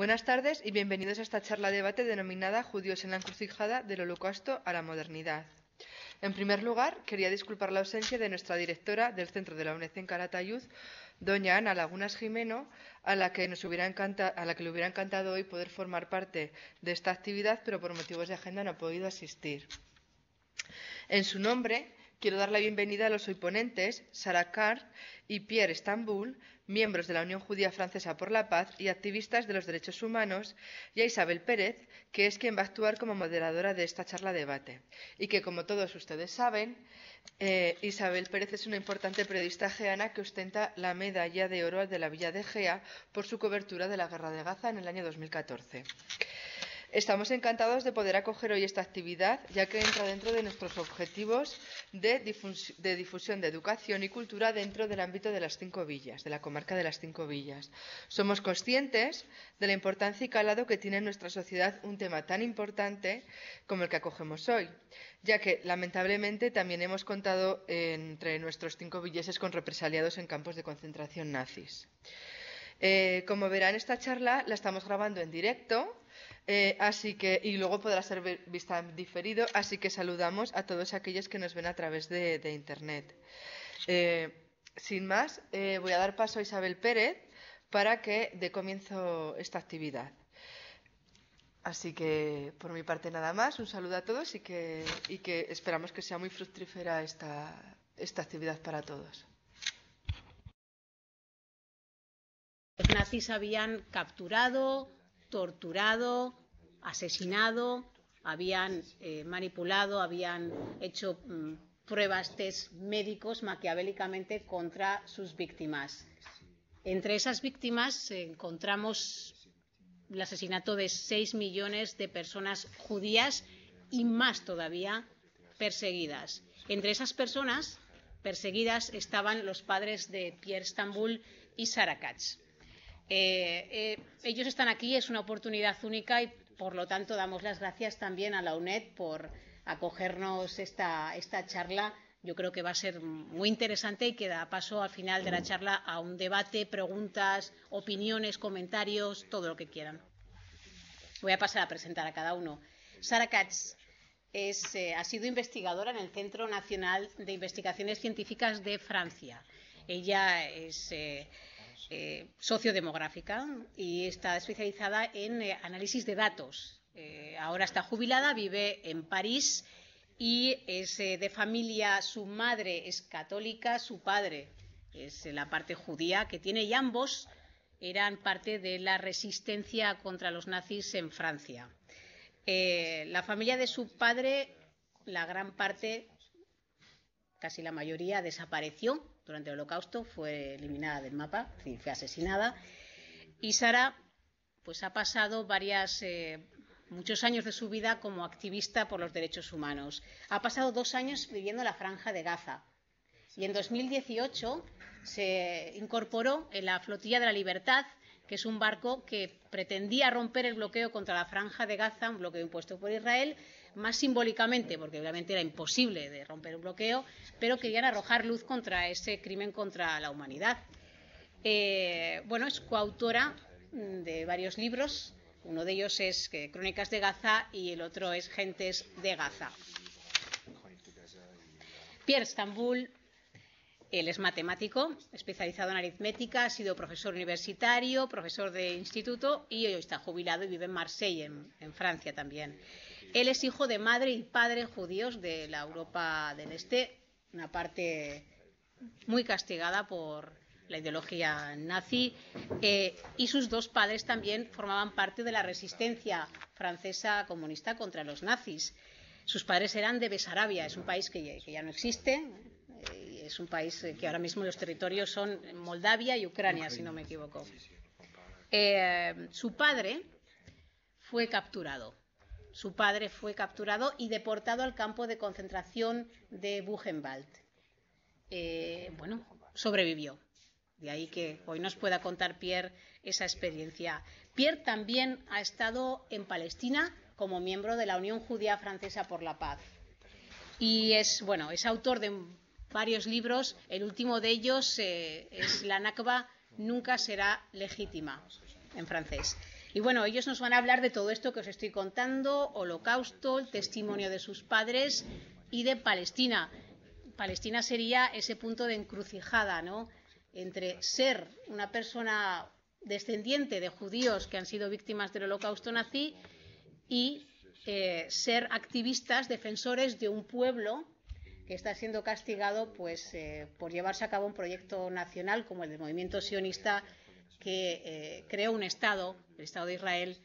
Buenas tardes y bienvenidos a esta charla-debate denominada Judíos en la encrucijada del Holocausto a la modernidad. En primer lugar, quería disculpar la ausencia de nuestra directora del Centro de la UNED en Calatayud, doña Ana Lagunas Jimeno, a la que le hubiera encantado hoy poder formar parte de esta actividad, pero por motivos de agenda no ha podido asistir. En su nombre, quiero dar la bienvenida a los hoy ponentes, Sarah Katz y Pierre Stambul, miembros de la Unión Judía Francesa por la Paz y activistas de los derechos humanos, y a Isabel Pérez, que es quien va a actuar como moderadora de esta charla-debate. Y que, como todos ustedes saben, Isabel Pérez es una importante periodista geana que ostenta la medalla de oro de la Villa de Gea por su cobertura de la Guerra de Gaza en el año 2014. Estamos encantados de poder acoger hoy esta actividad, ya que entra dentro de nuestros objetivos de difusión de educación y cultura dentro del ámbito de las 5 villas, de la comarca de las 5 villas. Somos conscientes de la importancia y calado que tiene en nuestra sociedad un tema tan importante como el que acogemos hoy, ya que lamentablemente también hemos contado entre nuestros 5 villeses con represaliados en campos de concentración nazis. Como verán, esta charla la estamos grabando en directo. Y luego podrá ser vista en diferido, así que saludamos a todos aquellos que nos ven a través de Internet. Sin más, voy a dar paso a Isabel Pérez para que dé comienzo esta actividad. Así que, por mi parte, nada más. Un saludo a todos y que esperamos que sea muy fructífera esta actividad para todos. Los nazis habían capturado, torturado, asesinado, habían manipulado, habían hecho pruebas test médicos maquiavélicamente contra sus víctimas. Entre esas víctimas encontramos el asesinato de 6 millones de personas judías y más todavía perseguidas. Entre esas personas perseguidas estaban los padres de Pierre Stambul y Sarah Katz. Ellos están aquí, es una oportunidad única y por lo tanto damos las gracias también a la UNED por acogernos esta charla. Yo creo que va a ser muy interesante y que da paso al final de la charla a un debate, preguntas, opiniones, comentarios, todo lo que quieran. Voy a pasar a presentar a cada uno. Sarah Katz ha sido investigadora en el Centro Nacional de Investigaciones Científicas de Francia. Ella es sociodemográfica y está especializada en análisis de datos. Ahora está jubilada, vive en París y es de familia, su madre es católica, su padre es la parte judía que tiene y ambos eran parte de la resistencia contra los nazis en Francia. La familia de su padre, la gran parte, casi la mayoría, desapareció durante el Holocausto, fue eliminada del mapa, es decir, fue asesinada. Y Sarah pues, ha pasado muchos años de su vida como activista por los derechos humanos. Ha pasado 2 años viviendo en la Franja de Gaza. Y en 2018 se incorporó en la Flotilla de la Libertad, que es un barco que pretendía romper el bloqueo contra la Franja de Gaza, un bloqueo impuesto por Israel, más simbólicamente, porque obviamente era imposible de romper un bloqueo, pero querían arrojar luz contra ese crimen contra la humanidad. Es coautora de varios libros, uno de ellos es Crónicas de Gaza y el otro es Gentes de Gaza. Pierre Stambul, él es matemático, especializado en aritmética, ha sido profesor universitario, profesor de instituto y hoy está jubilado y vive en Marsella, en Francia también. Él es hijo de madre y padre judíos de la Europa del Este, una parte muy castigada por la ideología nazi, y sus 2 padres también formaban parte de la resistencia francesa comunista contra los nazis. Sus padres eran de Besarabia, es un país que ya no existe, es un país que ahora mismo los territorios son Moldavia y Ucrania, si no me equivoco. Su padre fue capturado. Su padre fue capturado y deportado al campo de concentración de Buchenwald. Sobrevivió. De ahí que hoy nos pueda contar Pierre esa experiencia. Pierre también ha estado en Palestina como miembro de la Unión Judía Francesa por la Paz. Y es autor de varios libros. El último de ellos es La Nakba nunca será legítima, en francés. Y bueno, ellos nos van a hablar de todo esto que os estoy contando, Holocausto, el testimonio de sus padres y de Palestina. Palestina sería ese punto de encrucijada, ¿no?, entre ser una persona descendiente de judíos que han sido víctimas del Holocausto nazi y ser activistas, defensores de un pueblo que está siendo castigado pues, por llevarse a cabo un proyecto nacional como el del movimiento sionista que creó un Estado, el Estado de Israel,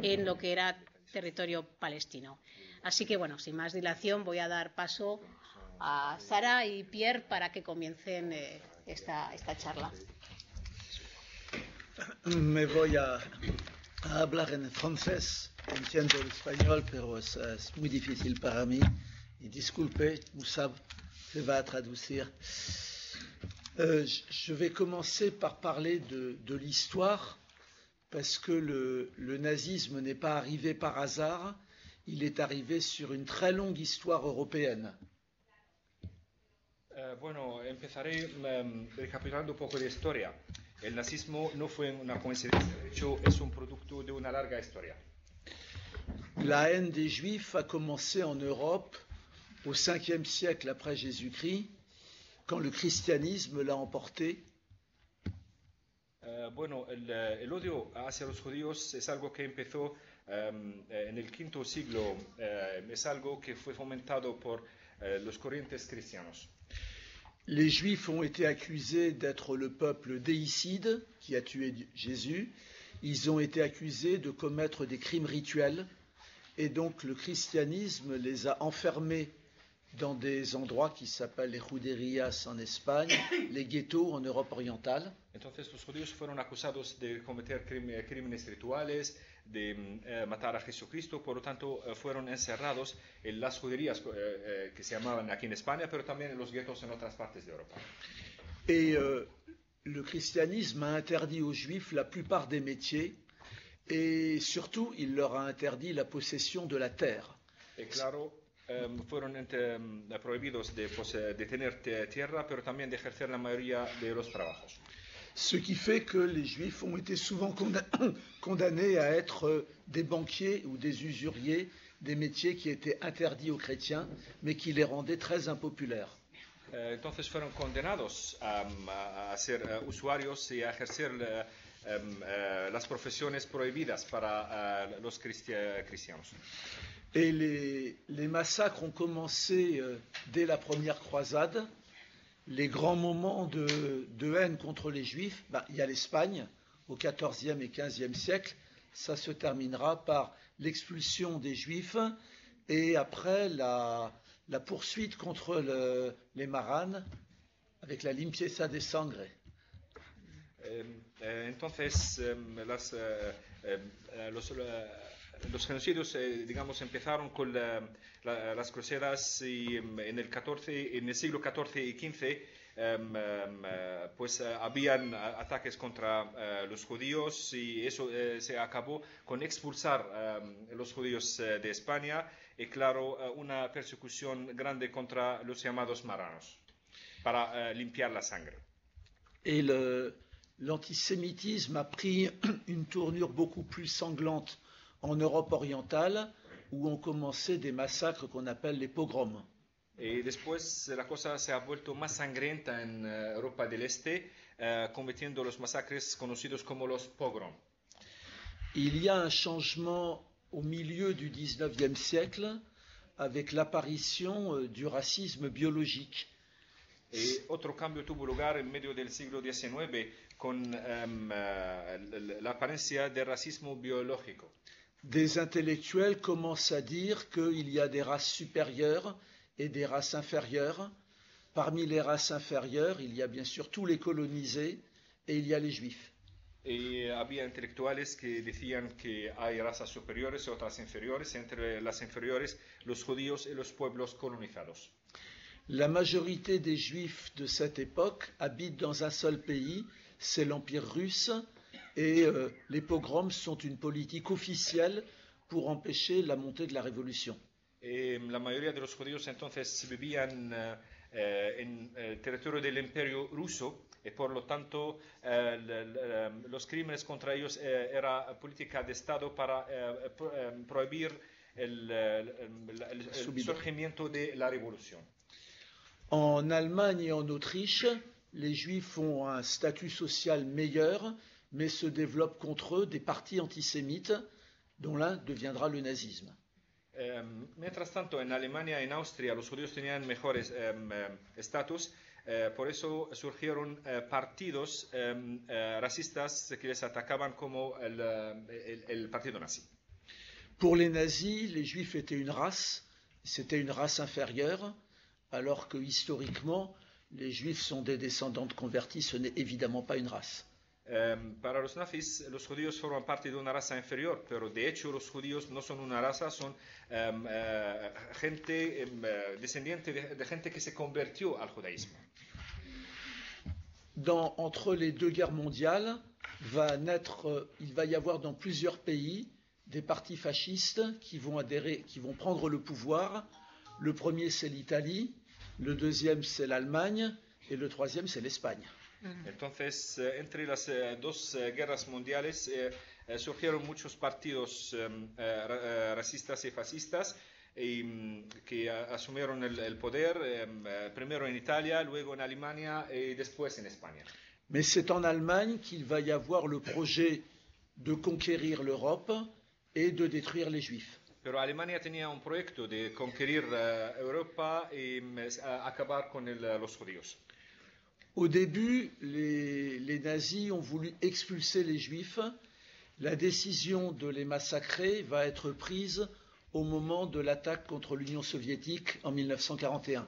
en lo que era territorio palestino. Así que, bueno, sin más dilación, voy a dar paso a Sara y Pierre para que comiencen esta charla. Me voy a hablar en francés. Entiendo el español, pero es muy difícil para mí. Y disculpe, Moussab se va a traducir. Je vais commencer par parler de l'histoire, parce que le nazisme n'est pas arrivé par hasard, il est arrivé sur une très longue histoire européenne. Bueno, empezaré recapitulando un poco de historia. El nazismo no fue una coincidencia, de hecho es un producto de una larga historia. La haine des Juifs a commencé en Europe au 5e siècle après Jésus-Christ, quand le christianisme l'a emporté. Bueno, el odio hacia los judíos es algo que empezó en el V siglo, es algo que fue fomentado por los corrientes cristianos. Les Juifs ont été accusés d'être le peuple déicide qui a tué Jésus. Ils ont été accusés de commettre des crimes rituels. Et donc le christianisme les a enfermés dans des endroits qui s'appellent les juderias en Espagne, les ghettos en Europe orientale. Entonces los judíos fueron acusados de cometer crímenes rituales, de matar a Jesucristo, por lo tanto fueron encerrados en las juderías que se llamaban aquí en España, pero también en los guetos en otras partes de Europa. Et le christianisme a interdit aux Juifs la plupart des métiers, et surtout il leur a interdit la possession de la terre. Y claro, fueron prohibidos de tener tierra, pero también de ejercer la mayoría de los trabajos. Ce qui fait que les Juifs ont été souvent condamnés à être des banquiers ou des usuriers, des métiers qui étaient interdits aux chrétiens, mais qui les rendaient très impopulaires. Entonces fueron condenados a ser usuarios y a ejercer las profesiones prohibidas para los cristianos. Et les massacres ont commencé dès la première croisade. Les grands moments de haine contre les Juifs, il y a l'Espagne au XIVe et XVe siècle. Ça se terminera par l'expulsion des Juifs et après la poursuite contre les Maranes avec la limpieza de sangre. Entonces, los genocidios, digamos, empezaron con las cruzadas y en el siglo XIV y XV, pues habían ataques contra los judíos y eso se acabó con expulsar los judíos de España y, claro, una persecución grande contra los llamados maranos para limpiar la sangre. Et l'antisémitisme a pris une tournure beaucoup plus sanglante en Europe orientale, où ont commencé des massacres qu'on appelle les pogroms. Y después la cosa se ha vuelto más sangrienta en Europa del Este, cometiendo los masacres conocidos como los pogroms. Il y a un changement au milieu du XIXe siècle avec l'apparition du racisme biologique. Y otro cambio tuvo lugar en medio del siglo XIX con la apariencia del racismo biológico. Des intellectuels commencent à dire qu'il y a des races supérieures et des races inférieures. Parmi les races inférieures, il y a bien sûr tous les colonisés et il y a les juifs. Y había intelectuales que decían que hay razas superiores y otras inferiores, entre las inferiores los judíos y los pueblos colonizados. La majorité des juifs de cette époque habitent dans un seul pays, c'est l'Empire russe. Et les pogroms sont une politique officielle pour empêcher la montée de la révolution. La mayoría de los judíos entonces vivían en el territorio del Imperio ruso. y por lo tanto los crímenes contra ellos era política de Estado para prohibir el surgimiento de la revolución. En Allemagne et en Autriche, les Juifs ont un statut social meilleur, mais se développent contre eux des partis antisémites, dont l'un deviendra le nazisme. Mientras tanto, en Alemania y en Austria los judíos tenían mejores estatus, por eso surgieron partidos racistas que les atacaban como el partido nazi. Pour les nazis, les Juifs étaient une race, c'était une race inférieure, alors que historiquement, les Juifs sont des descendants de convertis, ce n'est évidemment pas une race. Para los nazis, los judíos forman parte de una raza inferior, pero de hecho los judíos no son una raza, son gente descendiente de gente que se convirtió al judaísmo. Entre les deux guerres mondiales, il va y avoir dans plusieurs pays des partis fascistes qui vont prendre le pouvoir. Le premier, c'est l'Italie, le deuxième, c'est l'Allemagne, et le troisième, c'est l'Espagne. Entonces, entre las dos guerras mundiales surgieron muchos partidos racistas y fascistas que asumieron el poder, primero en Italia, luego en Alemania y después en España. Mais c'est en Allemagne qu'il va y avoir le projet de conquérir l'Europe et de détruire les Juifs. Pero Alemania tenía un proyecto de conquistar Europa y acabar con los judíos. Au début, les nazis ont voulu expulser les Juifs. La décision de les massacrer va être prise au moment de l'attaque contre l'Union soviétique en 1941.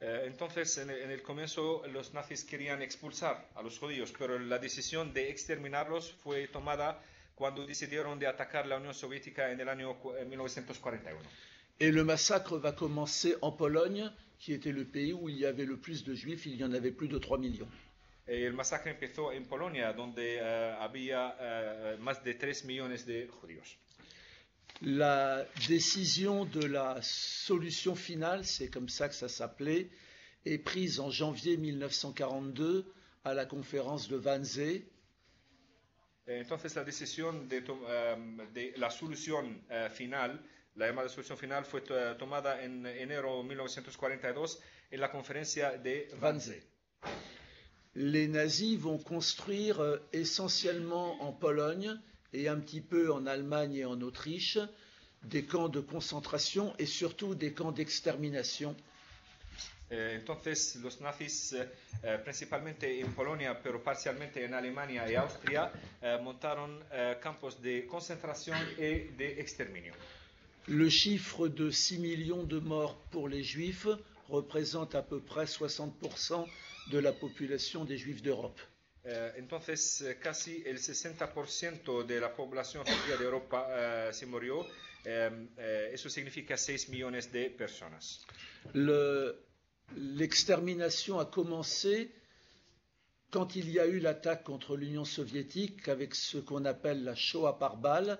Entonces, en el comienzo, los nazis querían expulsar a los judíos, pero la decisión de exterminarlos fue tomada cuando decidieron de atacar la Unión Soviética en el año 1941. Et le massacre va commencer en Pologne, qui était le pays où il y avait le plus de Juifs, il y en avait plus de 3 millions. El masacre empezó en Polonia, donde había más de 3 millones de judíos. La décision de la solution finale, c'est comme ça que ça s'appelait, est prise en janvier 1942 à la conférence de Wannsee. Entonces la decisión de la solución final, la llamada solución final, fue tomada en enero de 1942 en la conferencia de Wannsee. Les nazis vont construire essentiellement en Pologne et un petit peu en Allemagne et en Autriche des camps de concentration et surtout des camps d'extermination. Entonces los nazis, principalmente en Polonia, pero parcialmente en Alemania y Austria, montaron campos de concentración y de exterminio. Le chiffre de 6 millions de morts pour les Juifs représente à peu près 60% de la population des Juifs d'Europe. Entonces, casi el 60% de la población judía de Europa se murió. Eso significa 6 millones de personas. L'extermination a commencé quand il y a eu l'attaque contre l'Union soviétique avec ce qu'on appelle la Shoah par balle.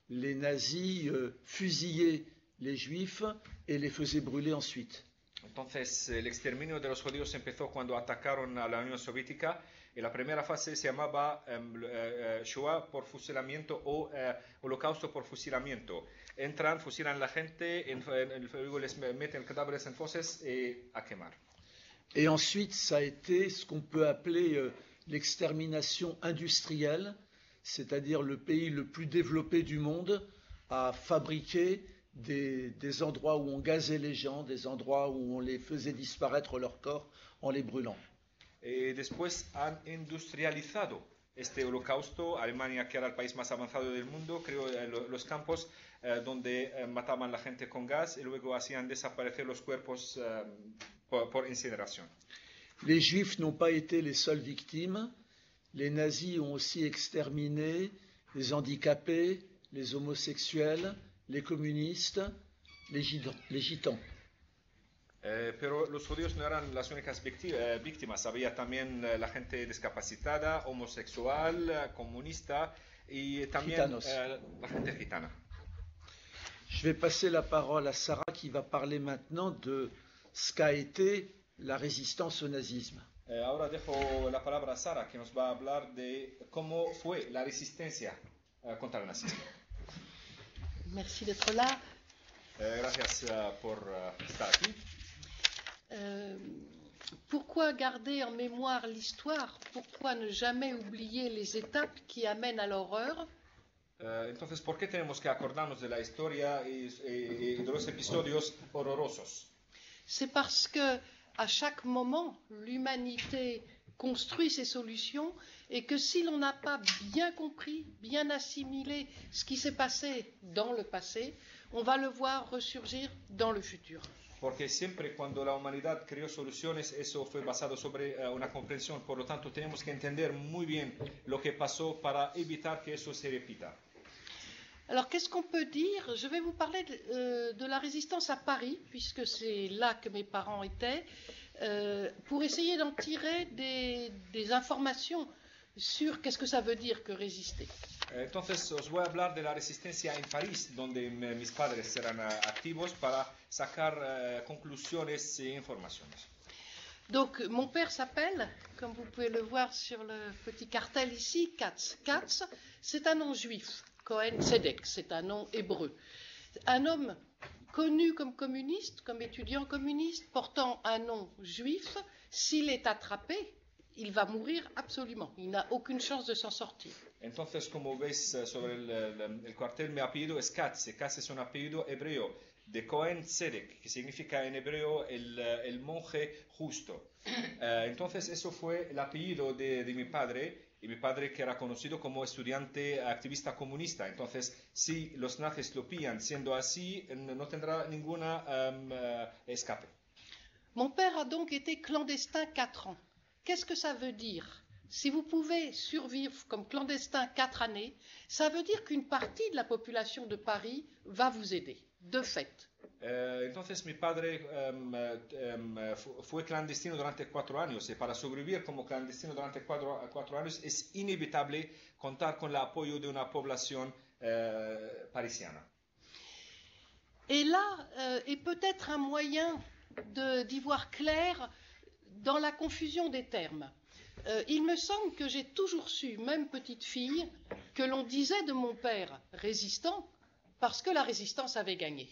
Les nazis fusillaient les Juifs et les faisaient brûler ensuite. Entonces, el exterminio de los judíos empezó cuando atacaron a la Unión Soviética y la primera fase se llamaba Shoah por fusilamiento o holocausto por fusilamiento. Entran, fusilan a la gente, luego les meten cadáveres en fosas y a quemar. Et ensuite, ça a été ce qu'on peut appeler l'extermination industrielle, c'est-à-dire le pays le plus développé du monde a fabriqué des endroits où on gazait les gens, des endroits où on les faisait disparaître leur corps en les brûlant. Et después han industrializado este holocausto. Alemania, que era el país más avanzado del mundo, creó los campos donde mataban a la gente con gas y luego hacían desaparecer los cuerpos por incineración. Les Juifs n'ont pas été les seules victimes. Les nazis ont aussi exterminé les handicapés, les homosexuels, les communistes, les gitans. Pero los judíos no eran las únicas víctimas. Había también la gente discapacitada, homosexual, comunista y también la gente gitana. Je vais passer la parole à Sarah qui va parler maintenant de ce qu'a été la résistance au nazisme. Ahora dejo la palabra a Sara, que nos va a hablar de cómo fue la resistencia contra el nazismo. Merci d'être là. Gracias por estar aquí. Pourquoi garder en mémoire l'histoire? Pourquoi ne jamais oublier les étapes qui amènent à l'horreur? Entonces, ¿por qué tenemos que acordarnos de la historia y de los episodios horrorosos? C'est parce que à chaque moment, l'humanité construit ses solutions et que si l'on n'a pas bien compris, bien assimilé ce qui s'est passé dans le passé, on va le voir ressurgir dans le futur. Porque siempre cuando la humanidad creó soluciones, eso fue basado sobre una comprensión. Por lo tanto, tenemos que entender muy bien lo que pasó para evitar que eso se repita. Alors, qu'est-ce qu'on peut dire? Je vais vous parler de la résistance à Paris, puisque c'est là que mes parents étaient, pour essayer d'en tirer des informations sur qu'est-ce que ça veut dire que résister. Entonces, os voy a hablar de la resistencia en París, donde mis padres eran activos para sacar conclusiones e informaciones. Donc, mon père s'appelle, comme vous pouvez le voir sur le petit cartel ici, Katz. Katz, c'est un nom juif. Cohen Tzedek, c'est un nom hébreu. Un homme connu comme communiste, comme étudiant communiste, portant un nom juif, s'il est attrapé, il va mourir absolument. Il n'a aucune chance de s'en sortir. Entonces, como veis sobre el cartel, mi apellido es Katz. Katz es un apellido hebreo de Cohen Tzedek, que significa en hebreo el monje justo. Entonces, eso fue el apellido de mi padre, y mi padre que era conocido como estudiante activista comunista. Entonces, si los nazis lo pillan siendo así, no tendrá ninguna escape. Mon père a donc été clandestin 4 ans. Qu'est-ce que ça veut dire? Si vous pouvez survivre comme clandestin 4 années, ça veut dire qu'une partie de la population de Paris va vous aider, de fait. Entonces mi padre fue clandestino durante 4 años y para sobrevivir como clandestino durante 4 años es inevitable contar con el apoyo de una población parisiana. Et là est peut-être un moyen d'y voir clair dans la confusion des termes. Il me semble que j'ai toujours su, même petite fille, que l'on disait de mon père résistant parce que la résistance avait gagné.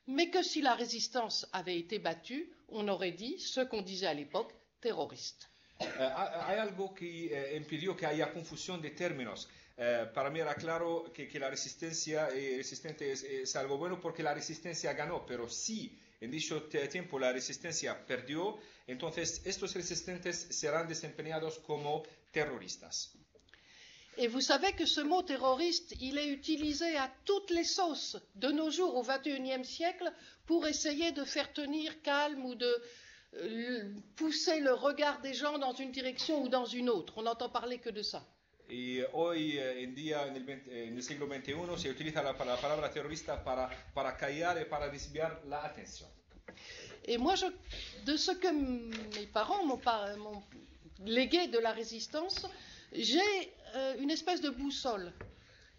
Mais que si la résistance avait été battue, on aurait dit, ce qu'on disait à l'époque, terroriste. Hay algo que impidió que haya confusión de términos. Para mí era claro que la resistencia resistente es algo bueno porque la resistencia ganó, pero si en dicho tiempo la resistencia perdió, entonces estos resistentes serán desempeñados como terroristas. Et vous savez que ce mot terroriste, il est utilisé à toutes les sauces de nos jours au XXIe siècle pour essayer de faire tenir calme ou de pousser le regard des gens dans une direction ou dans une autre. On n'entend parler que de ça. Y hoy en día, en el siglo XXI, se utiliza la palabra terrorista para callar y para desviar la atención. Et moi, de ce que mes parents m'ont légué de la résistance, j'ai une espèce de boussole.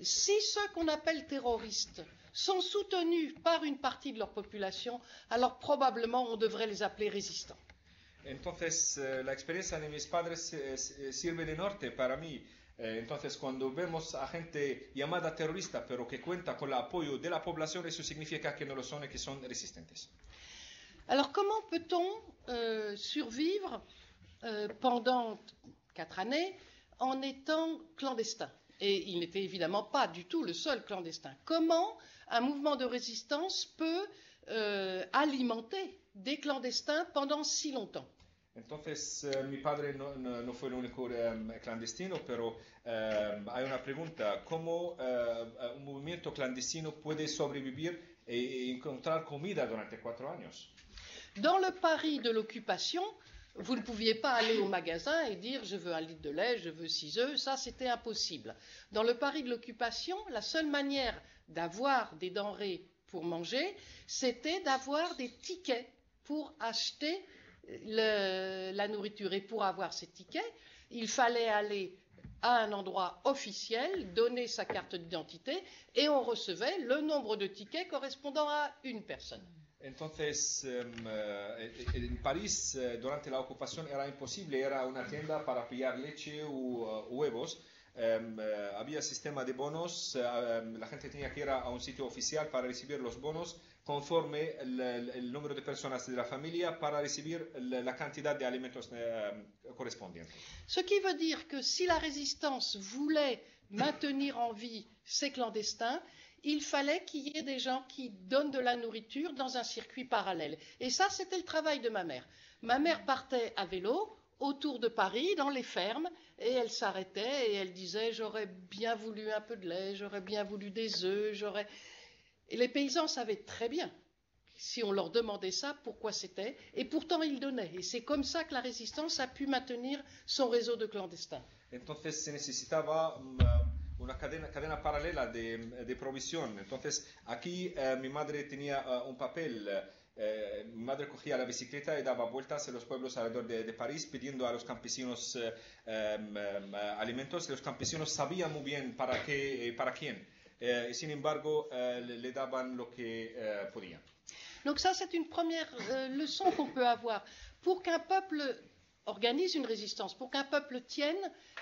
Si ceux qu'on appelle terroristes sont soutenus par une partie de leur population, alors probablement on devrait les appeler résistants. Entonces, la experiencia de mis padres sirve de norte para mí. Entonces, cuando vemos a gente llamada terrorista, pero que cuenta con el apoyo de la población, eso significa que no lo son y que son resistentes. Alors, comment peut-on survivre pendant 4 années en étant clandestin? Et il n'était évidemment pas du tout le seul clandestin. Comment un mouvement de résistance peut alimenter des clandestins pendant si longtemps? Entonces, mi padre no fue el único clandestino, pero hay una pregunta. ¿Cómo un movimiento clandestino puede sobrevivir e encontrar comida durante 4 años? Dans le Paris de l'occupation, vous ne pouviez pas aller au magasin et dire « je veux 1 litre de lait, je veux 6 œufs », ça c'était impossible. Dans le Paris de l'occupation, la seule manière d'avoir des denrées pour manger, c'était d'avoir des tickets pour acheter la nourriture. Et pour avoir ces tickets, il fallait aller à un endroit officiel, donner sa carte d'identité et on recevait le nombre de tickets correspondant à une personne. Entonces, en París, durante la ocupación era imposible, era una tienda para pillar leche o huevos. Había sistema de bonos, la gente tenía que ir a un sitio oficial para recibir los bonos conforme el número de personas de la familia para recibir la cantidad de alimentos correspondientes. Ce qui veut dire que si la résistance voulait maintenir en vie ces clandestins, il fallait qu'il y ait des gens qui donnent de la nourriture dans un circuit parallèle. Et ça, c'était le travail de ma mère. Ma mère partait à vélo autour de Paris, dans les fermes, et elle s'arrêtait et elle disait « j'aurais bien voulu un peu de lait, j'aurais bien voulu des œufs, j'aurais… » Et les paysans savaient très bien, si on leur demandait ça, pourquoi c'était, et pourtant ils donnaient. Et c'est comme ça que la résistance a pu maintenir son réseau de clandestins. Entonces se necesitaba una cadena paralela de provisión. Entonces aquí mi madre tenía un papel. Mi madre cogía la bicicleta y daba vueltas en los pueblos alrededor de París pidiendo a los campesinos alimentos. Los campesinos sabían muy bien para qué, para quién. Y sin embargo, le daban lo que podían. Donc ça, c'est une première leçon qu'on peut avoir. Pour qu'un peuple organise une résistance, pour qu'un peuple tienne,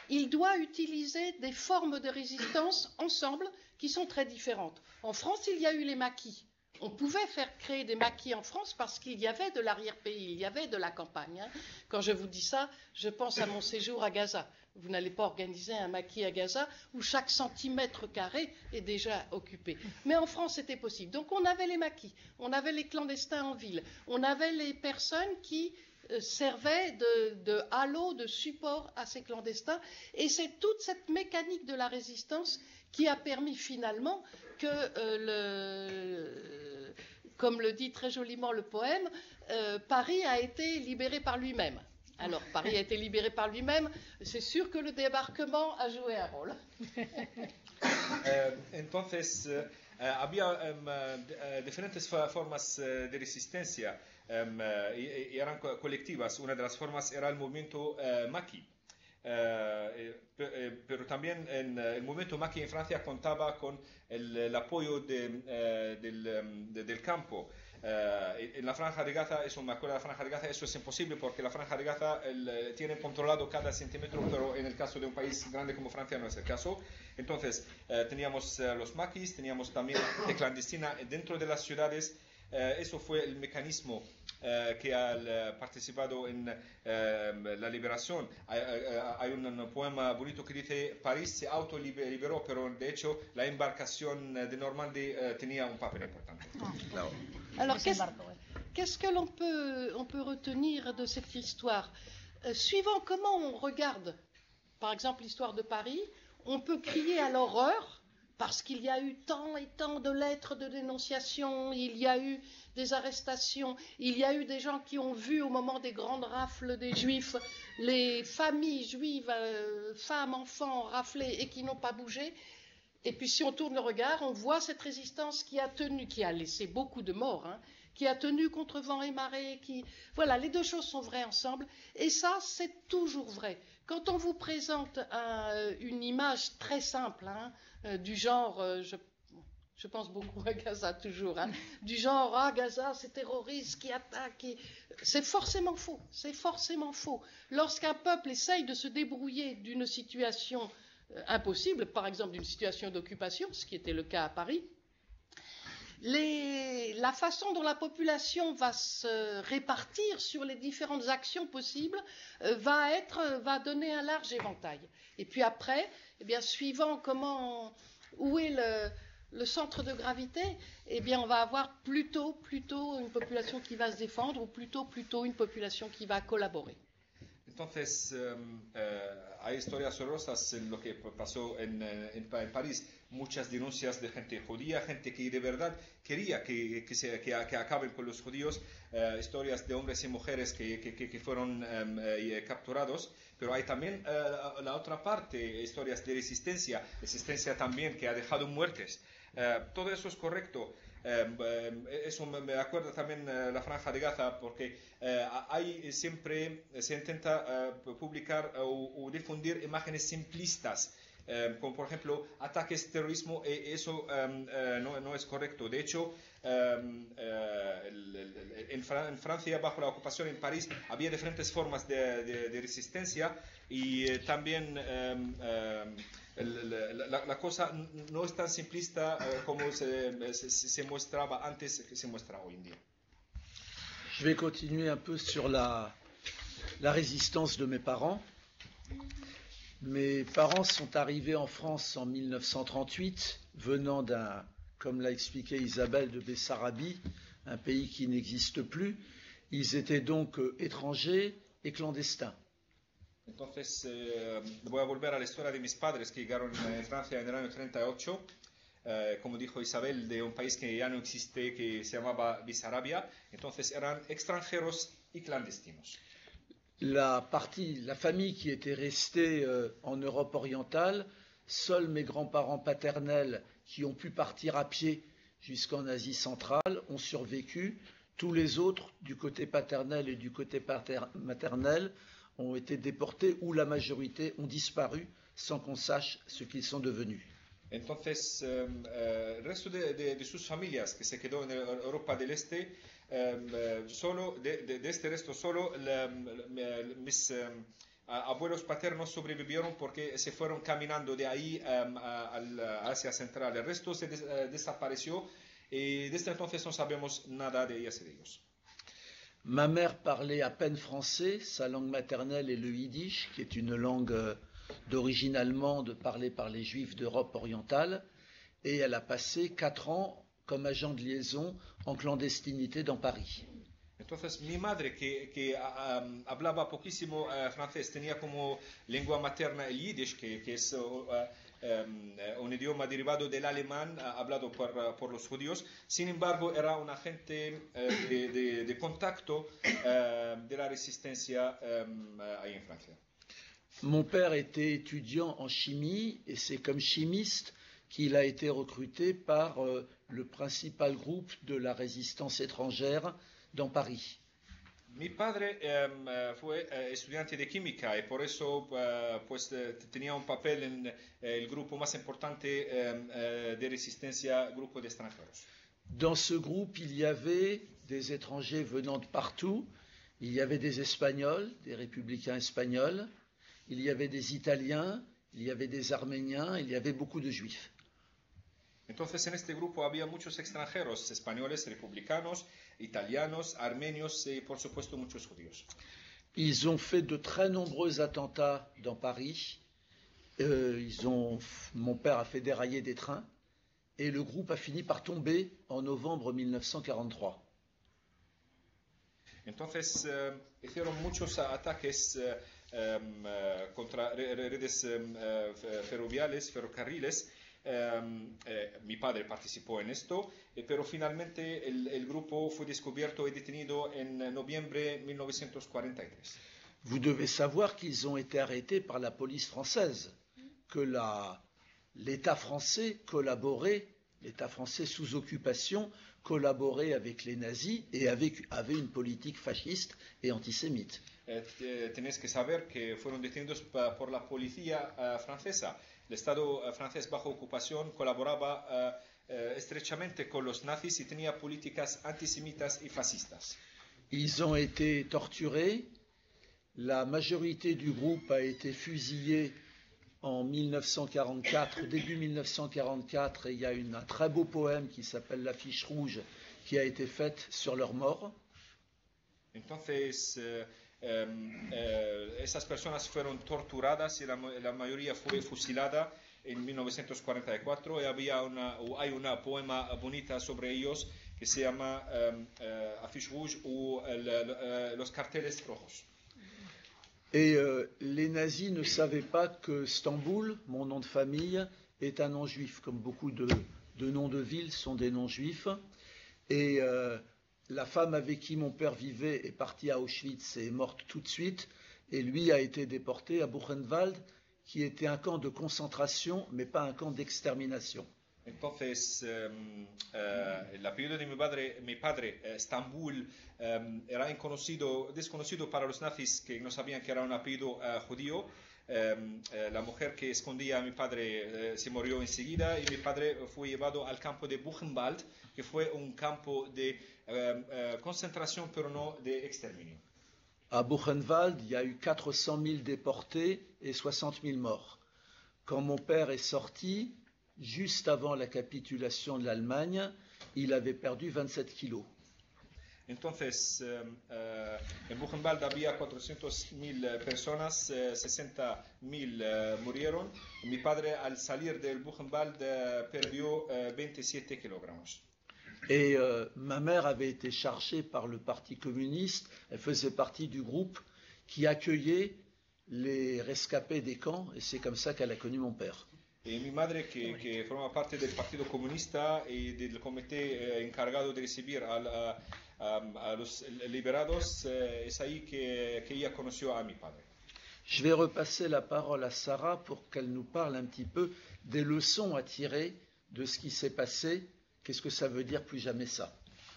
il doit utiliser des formes de résistance ensemble qui sont très différentes. En France, il y a eu les maquis. On pouvait faire créer des maquis en France parce qu'il y avait de l'arrière-pays, il y avait de la campagne. Hein. Quand je vous dis ça, je pense à mon séjour à Gaza. Vous n'allez pas organiser un maquis à Gaza où chaque centimètre carré est déjà occupé. Mais en France, c'était possible. Donc on avait les maquis, on avait les clandestins en ville, on avait les personnes qui servaient de halo, de support à ces clandestins. Et c'est toute cette mécanique de la résistance qui a permis finalement que, comme le dit très joliment le poème, Paris a été libéré par lui-même. Alors, Paris a été libéré par lui-même, c'est sûr que le débarquement a joué un rôle. Entonces, había diferentes formas de resistencia y eran colectivas. Una de las formas era el movimiento maquis. Pero también el movimiento maquis en Francia contaba con el apoyo del campo. En la Franja de Gaza, eso me acuerdo de la Franja de Gaza, eso es imposible porque la Franja de Gaza tiene controlado cada centímetro, pero en el caso de un país grande como Francia no es el caso. Entonces, teníamos los maquis, teníamos también de clandestina dentro de las ciudades. Eso fue el mecanismo que ha participado en la liberación. Hay un poema bonito que dice: París se autoliberó, pero de hecho la embarcación de Normandie tenía un papel importante. Claro. Alors, qu'est-ce que l'on peut retenir de cette histoire? Suivant comment on regarde, par exemple, l'histoire de Paris, on peut crier à l'horreur, parce qu'il y a eu tant et tant de lettres de dénonciation, il y a eu des arrestations, il y a eu des gens qui ont vu au moment des grandes rafles des Juifs, les familles juives, femmes, enfants, raflées et qui n'ont pas bougé. Et puis si on tourne le regard, on voit cette résistance qui a tenu, qui a laissé beaucoup de morts, hein, qui a tenu contre vent et marée, Voilà, les deux choses sont vraies ensemble, et ça, c'est toujours vrai. Quand on vous présente une image très simple, hein, du genre, je pense beaucoup à Gaza toujours, hein, du genre, ah, Gaza, c'est terroriste qui attaque, c'est forcément faux, c'est forcément faux. Lorsqu'un peuple essaye de se débrouiller d'une situation impossible, par exemple d'une situation d'occupation, ce qui était le cas à Paris, la façon dont la population va se répartir sur les différentes actions possibles va donner un large éventail. Et puis après, eh bien, suivant où est le centre de gravité, eh bien, on va avoir plutôt une population qui va se défendre ou plutôt une population qui va collaborer. Entonces, hay historias horrorosas en lo que pasó en París. Muchas denuncias de gente judía, gente que de verdad quería que acaben con los judíos, historias de hombres y mujeres que fueron capturados, pero hay también la otra parte, historias de resistencia también que ha dejado muertes. Todo eso es correcto. Eso me acuerda también la Franja de Gaza, porque siempre se intenta publicar o difundir imágenes simplistas como por ejemplo ataques, terrorismo, eso no es correcto. De hecho, en Francia, bajo la ocupación en París, había diferentes formas de resistencia y también la cosa no es tan simplista como se mostraba antes que se muestra hoy en día. Je vais continuer un peu sur la résistance de mes parents. Mes parents sont arrivés en France en 1938, venant comme l'a expliqué Isabelle, de Bessarabie, un pays qui n'existe plus. Ils étaient donc étrangers et clandestins. Entonces, voy a volver a la historia de mis padres que llegaron en Francia en el año 38, como dijo Isabel, de un país que ya no existe, que se llamaba Bessarabia. Entonces eran extranjeros y clandestinos. La famille qui était restée en Europe orientale, seuls mes grands-parents paternels qui ont pu partir à pied jusqu'en Asie centrale ont survécu. Tous les autres, du côté paternel et du côté maternel, ont été déportés ou la majorité ont disparu sans qu'on sache ce qu'ils sont devenus. Entonces, el resto de sus familias que se quedó en Europa del Este, solo de este resto, solo mis abuelos paternos sobrevivieron porque se fueron caminando de ahí a Asia Central. El resto se desapareció y desde entonces no sabemos nada de ellas y de ellos. Ma mère parlait à peine français, sa langue maternelle est le yiddish, qui est une langue d'origine allemande parlée par les juifs d'Europe orientale, et elle a passé 4 ans comme agent de liaison en clandestinité dans Paris. Entonces, mi madre, que hablaba poquísimo francés, tenía como lengua materna el yiddish, que es un idioma derivado del alemán hablado por los judíos. Sin embargo, era un agente de contacto de la resistencia ahí en Francia. Mon père était étudiant en chimie et c'est comme chimiste qu'il a été recruté par le principal groupe de la résistance étrangère dans Paris. Mi padre fue estudiante de química y por eso pues, tenía un papel en el grupo más importante de resistencia, grupo de extranjeros. Dans ce groupe, il y avait des étrangers venant de partout. Il y avait des Espagnols, des républicains espagnols. Il y avait des Italiens, il y avait des Arméniens, il y avait beaucoup de Juifs. Entonces en este grupo había muchos extranjeros, españoles, republicanos, italianos, armenios y por supuesto muchos judíos. Ils ont fait de très nombreux attentats dans Paris. Mon père a fait dérailler des trains et le groupe a fini par tomber en novembre 1943. Entonces hicieron muchos ataques contra redes ferrocarriles. Mi padre participó en esto, pero finalmente el grupo fue descubierto y detenido en noviembre de 1943. Vous devez savoir qu'ils ont été arrêtés par la police française, que l'État français collaborait, l'État français sous occupation collaborait avec les nazis et avait une politique fasciste et antisémite. Tenéis que saber que fueron detenidos por la policía francesa. El Estado francés bajo ocupación colaboraba estrechamente con los nazis y tenía políticas antisemitas y fascistas. Ils ont été torturés. La majorité du groupe a été fusillée en 1944, début 1944, et il y a un très beau poème qui s'appelle L'affiche rouge qui a été faite sur leur mort. Entonces, esas personas fueron torturadas y la mayoría fue fusilada en 1944 y hay una poema bonita sobre ellos que se llama Affiche Rouge ou los carteles rojos. Et les nazis ne savaient pas que Stamboul, mon nom de famille, est un nom juif, comme beaucoup de noms de villes sont des noms juifs. Et la femme avec qui mon père vivait est partie à Auschwitz et est morte tout de suite. Et lui a été déporté à Buchenwald, qui était un camp de concentration, mais pas un camp d'extermination. Entonces, el apellido de mi padre, Stambul, era desconocido para los nazis que no sabían que era un apellido judío. la mujer que escondía a mi padre se murió enseguida y mi padre fue llevado al campo de Buchenwald, que fue un campo de concentración pero no de exterminio. À Buchenwald, il y a eu 400 000 déportés et 60 000 morts. Quand mon père est sorti, juste avant la capitulation de l'Allemagne, il avait perdu 27 kilos. Entonces, en Buchenwald había 400.000 personas, 60.000 murieron. Mi padre, al salir del Buchenwald, perdió 27 kilogramos. Et ma mère avait été chargée par le Parti communiste, elle faisait partie du groupe qui accueillait les rescapés des camps, et c'est comme ça qu'elle a connu mon père. Y mi madre, que forma parte del Partido Comunista y del comité encargado de recibir a los liberados, es ahí que ella conoció a mi padre. Je vais repasser la parole à Sarah pour qu'elle nous parle un petit peu des leçons à tirer de ce qui s'est passé. Qu'est-ce que ça veut dire plus jamais ça?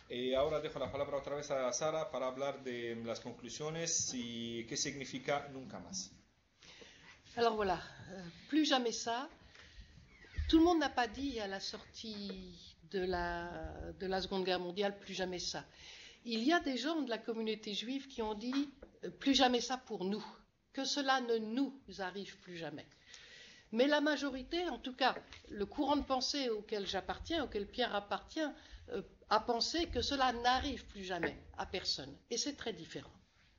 Y ahora dejo la palabra otra vez a Sara para hablar de las conclusiones y qué significa nunca más. Alors voilà, plus jamais ça. Tout le monde n'a pas dit à la sortie de la Seconde Guerre mondiale plus jamais ça. Il y a des gens de la communauté juive qui ont dit plus jamais ça pour nous, que cela ne nous arrive plus jamais. Mais la majorité, en tout cas le courant de pensée auquel j'appartiens, auquel Pierre appartient, a pensé que cela n'arrive plus jamais à personne. Et c'est très différent.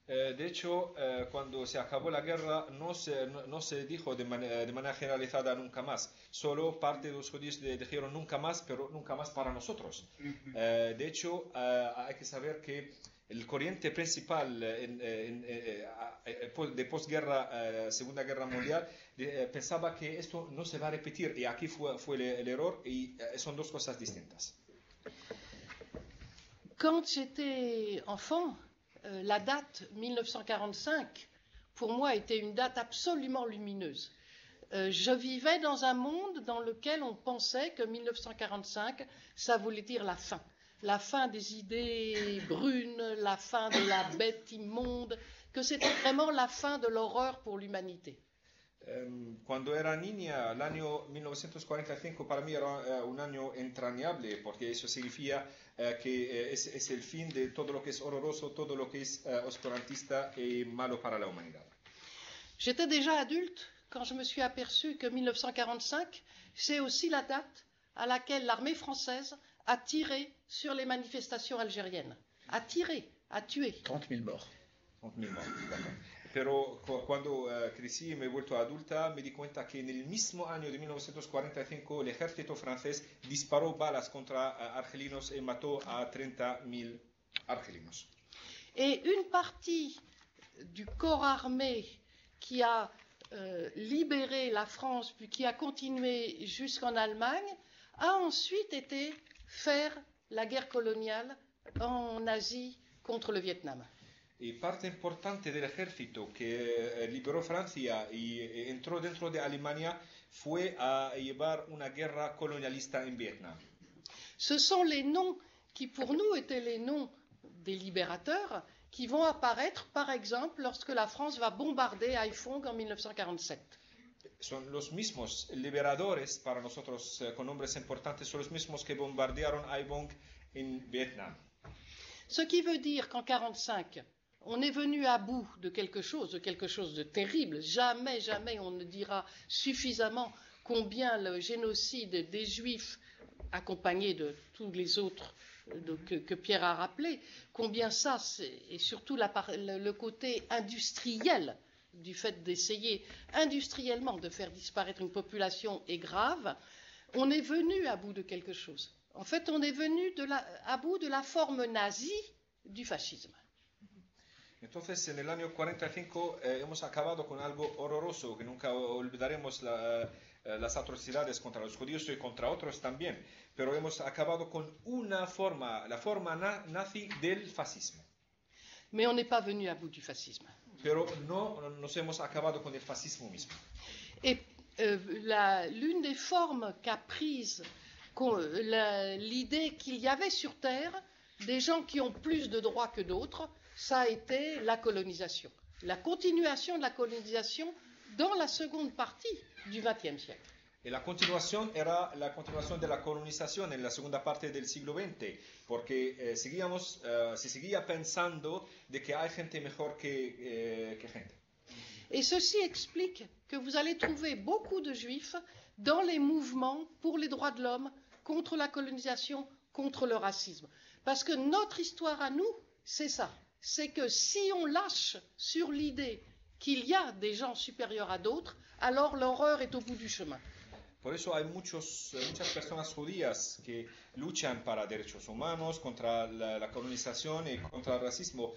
De hecho, cuando se acabó la guerra no se dijo de manera generalizada nunca más. Solo parte de los judíos dijeron nunca más, pero nunca más para nosotros. De hecho, hay que saber que el corriente principal de posguerra, Segunda Guerra Mundial, pensaba que esto no se va a repetir. Y aquí fue el error y son dos cosas distintas. Quand j'étais enfant, la date 1945, pour moi, était une date absolument lumineuse. Je vivais dans un monde dans lequel on pensait que 1945, ça voulait dire la fin. La fin des idées brunes, la fin de la bête immonde, que c'était vraiment la fin de l'horreur pour l'humanité. Cuando era niña, el año 1945 para mí era un año entrañable, porque eso significa que es el fin de todo lo que es horroroso, todo lo que es oscurantista y malo para la humanidad. J'étais déjà adulte quand je me suis aperçu que 1945, c'est aussi la date à laquelle l'armée française a tiré sur les manifestations algériennes. A tiré, a tué. 30 000 morts. 30 000 morts, d'accord. Pero cuando crecí y me he vuelto adulta, me di cuenta que en el mismo año de 1945 el ejército francés disparó balas contra argelinos y mató a 30.000 argelinos. Et une partie du corps armé qui a libéré la France, puis qui a continué jusqu'en Allemagne, a ensuite été faire la guerre coloniale en Asie contre le Vietnam. Y parte importante del ejército que liberó Francia y entró dentro de Alemania fue a llevar una guerra colonialista en Vietnam. Ce sont les noms qui pour nous étaient les noms des libérateurs qui vont apparaître par exemple lorsque la France va bombarder Haiphong en 1947. Son los mismos liberadores para nosotros con nombres importantes, son los mismos que bombardearon Haiphong en Vietnam. Ce qui veut dire qu'en 1945, on est venu à bout de quelque chose de terrible. Jamais, jamais on ne dira suffisamment combien le génocide des Juifs, accompagné de tous les autres que Pierre a rappelé, combien ça, et surtout le côté industriel du fait d'essayer industriellement de faire disparaître une population est grave. On est venu à bout de quelque chose. En fait, on est venu à bout de la forme nazie du fascisme. Entonces, en el año 45 hemos acabado con algo horroroso, que nunca olvidaremos las atrocidades contra los judíos y contra otros también, pero hemos acabado con una forma, la forma nazi del fascismo. Mais on n'est pas venu à bout du fascisme. Pero no nos hemos acabado con el fascismo mismo. Et l'une des formes qu'a prise l'idée qu'il y avait sur Terre des gens qui ont plus de droits que d'autres, ça a été la colonisation. La continuation de la colonisation dans la seconde partie du XXe siècle. Y la continuación era la continuación de la colonización en la segunda parte del siglo XX, porque se seguía pensando de que hay gente mejor que gente. Et ceci explique que vous allez trouver beaucoup de juifs dans les mouvements pour les droits de l'homme, contre la colonisation, contre le racisme. Parce que notre histoire à nous, c'est ça. C'est que si on lâche sur l'idée qu'il y a des gens supérieurs à d'autres, alors l'horreur est au bout du chemin. Por eso hay muchas personas judías que luchan para derechos humanos, contra la colonización y contra el racismo,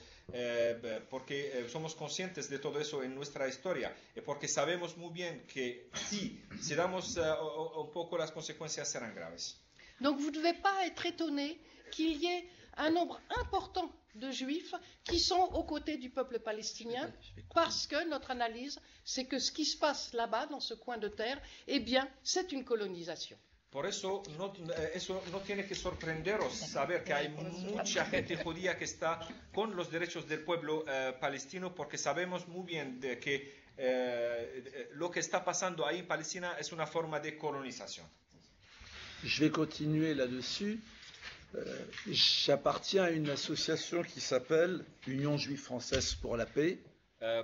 porque somos conscientes de todo eso en nuestra historia y porque sabemos muy bien que si damos un poco, las consecuencias serán graves. Donc vous ne devez pas être étonné qu'il y ait un nombre important de juifs qui sont aux côtés du peuple palestinien, parce que notre analyse, c'est que ce qui se passe là-bas, dans ce coin de terre, eh bien, c'est une colonisation. Por eso no tiene que sorprenderos saber que hay mucha gente judía que está con los derechos del pueblo palestino, porque sabemos muy bien de que lo que está pasando ahí en Palestina es una forma de colonización. Je vais continuer là-dessus. J'appartiens à une association qui s'appelle Union Juive Française pour la Paix.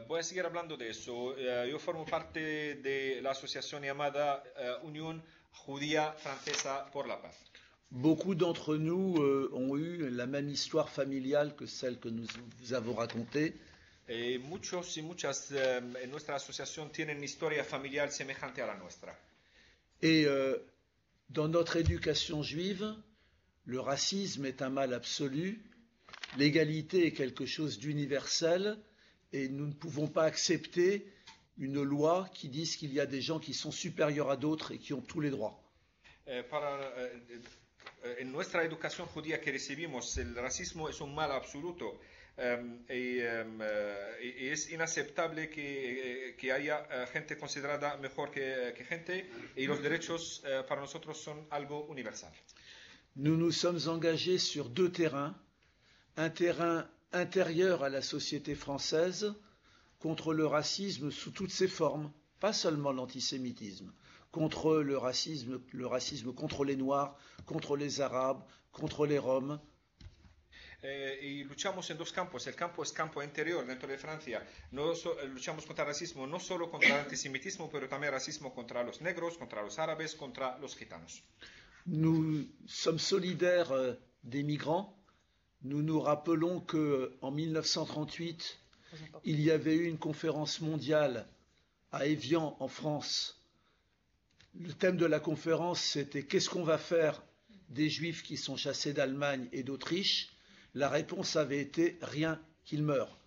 Voy a seguir hablando de eso. Yo formo parte de la asociación llamada Unión Judía Francesa por la Paz. Beaucoup d'entre nous ont eu la même histoire familiale que celle que nous vous avons racontée. Muchos y muchas en nuestra asociación tienen historia familiar semejante a la nuestra. Et dans notre éducation juive, le racisme est un mal absolu, l'égalité est quelque chose d'universel, et nous ne pouvons pas accepter une loi qui dise qu'il y a des gens qui sont supérieurs à d'autres et qui ont tous les droits. En nuestra educación judía que recibimos, el racismo es un mal absoluto y es inaceptable que haya gente considerada mejor que gente, y los derechos para nosotros son algo universal. Nous nous sommes engagés sur deux terrains, un terrain intérieur à la société française contre le racisme sous toutes ses formes, pas seulement l'antisémitisme, contre le racisme contre les Noirs, contre les Arabes, contre les Roms. Y luchamos en dos campos. El campo es campo interior dentro de Francia. Luchamos contra el racismo, no solo contra el antisemitismo, pero también racismo contra los negros, contra los árabes, contra los gitanos. Nous sommes solidaires des migrants. Nous nous rappelons qu'en 1938, il y avait eu une conférence mondiale à Évian, en France. Le thème de la conférence, c'était « Qu'est-ce qu'on va faire des Juifs qui sont chassés d'Allemagne et d'Autriche ?» La réponse avait été « Rien, qu'ils meurent ».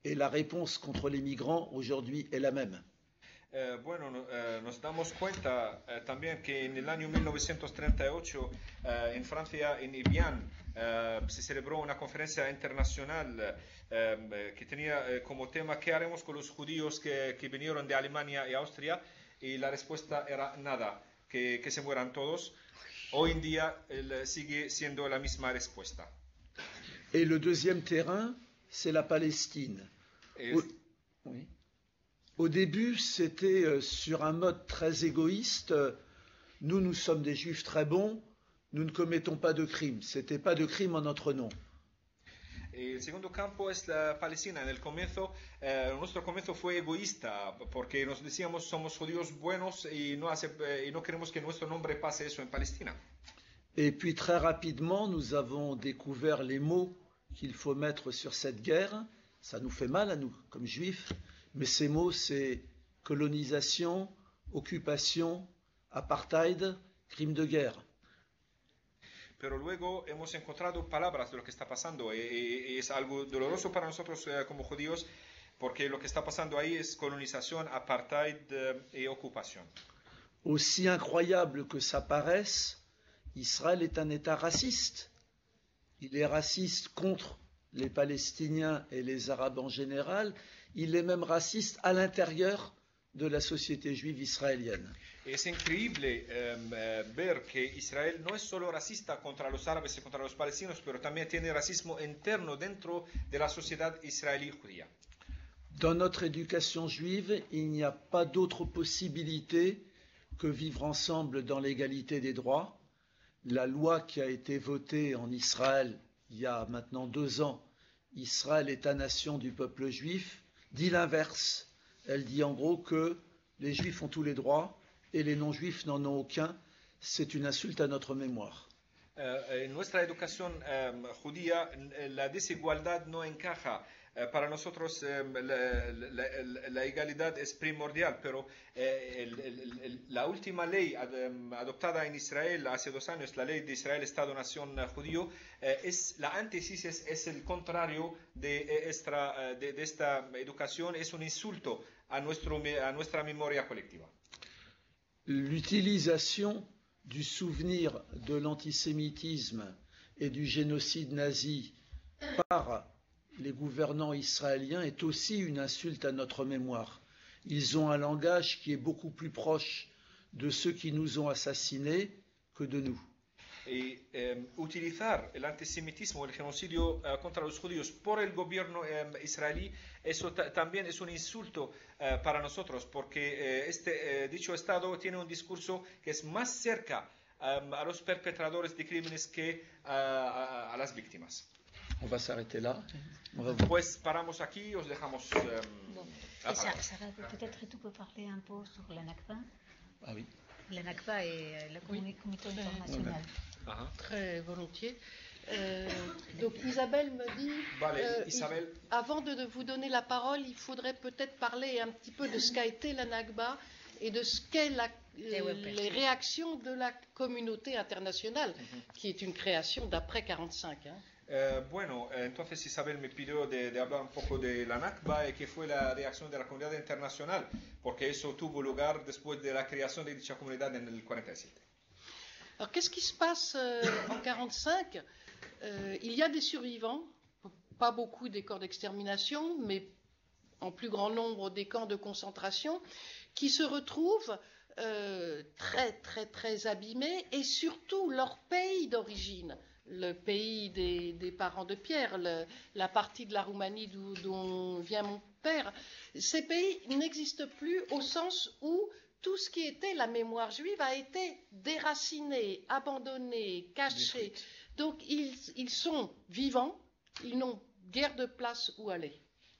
Et la réponse contre les migrants, aujourd'hui, est la même. Nos damos cuenta también que en el año 1938 en Francia, en Evian, se celebró una conferencia internacional que tenía como tema ¿qué haremos con los judíos que vinieron de Alemania y Austria? Y la respuesta era nada, que se mueran todos. Hoy en día sigue siendo la misma respuesta. Et le deuxième terrain, c'est la Palestine. Oui. Au début, c'était sur un mode très égoïste. Nous sommes des juifs très bons, nous ne commettons pas de crimes. C'était pas de crime en notre nom. El segundo campo es la Palestina. En el comienzo, nuestro comienzo fue egoísta, porque nos decíamos somos judíos buenos y no queremos que nuestro nombre pase eso en Palestina. Et puis très rapidement, nous avons découvert les mots qu'il faut mettre sur cette guerre. Ça nous fait mal à nous, comme juifs. Mais ces mots, c'est colonisation, occupation, apartheid, crime de guerre. Pero luego hemos encontrado palabras de lo que está pasando y es algo doloroso para nosotros como judíos, porque lo que está pasando ahí es colonización, apartheid y ocupación. Aussi incroyable que ça paraisse, Israël est un État raciste. Il est raciste contre les Palestiniens et les Arabes en général. Il est même raciste à l'intérieur de la société juive israélienne. Es increíble ver que Israel no es solo racista contra los árabes y contra los palestinos, pero también tiene racismo interno dentro de la sociedad israelí judía. Dans notre éducation juive, il n'y a pas d'autre possibilité que vivre ensemble dans l'égalité des droits. La loi qui a été votée en Israël il y a maintenant 2 ans, Israël, État-nation du peuple juif, dit l'inverse. Elle dit en gros que les juifs ont tous les droits et les non-juifs n'en ont aucun. C'est une insulte à notre mémoire. En nuestra educación judía, la desigualdad no encaja. Para nosotros la igualdad es primordial, pero la última ley adoptada en Israel hace 2 años, la ley de Israel, Estado-Nación judío, es la antítesis, es el contrario de esta educación, es un insulto a nuestra memoria colectiva. L'utilisation du souvenir de l'antisémitisme et du génocide nazi par les gouvernants israéliens est aussi une insulte à notre mémoire. Ils ont un langage qui est beaucoup plus proche de ceux qui nous ont assassinés que de nous. Y utilizar el antisemitismo, el genocidio contra los judíos por el gobierno israelí, eso también es un insulto para nosotros, porque dicho Estado tiene un discurso que es más cerca a los perpetradores de crímenes que a las víctimas. On va s'arrêter là. Pues paramos aquí, os dejamos. Bon. Et Sarah, peut-être tu peux parler un peu sur la Nakba. Ah oui. La Nakba et le comité international. Très volontiers. Donc Isabelle me dit, Vale, Isabelle. Avant de vous donner la parole, il faudrait peut-être parler un petit peu de ce qu'a été la Nakba et de ce qu'est les réactions de la communauté internationale, qui est une création d'après 1945. Hein. Bueno, entonces Isabel me pidió de hablar un poco de la Nakba y qué fue la reacción de la comunidad internacional, porque eso tuvo lugar después de la creación de dicha comunidad en el 47. Alors qu'est-ce qui se passe en 1945 Il y a des survivants, pas beaucoup des camps d'extermination, mais en plus grand nombre des camps de concentration, qui se retrouvent très abîmés, et surtout leur pays d'origine, le pays des parents de Pierre, la partie de la Roumanie dont vient mon père, ces pays n'existent plus au sens où tout ce qui était la mémoire juive a été déraciné, abandonné, caché. Donc ils sont vivants, ils n'ont guère de place où aller.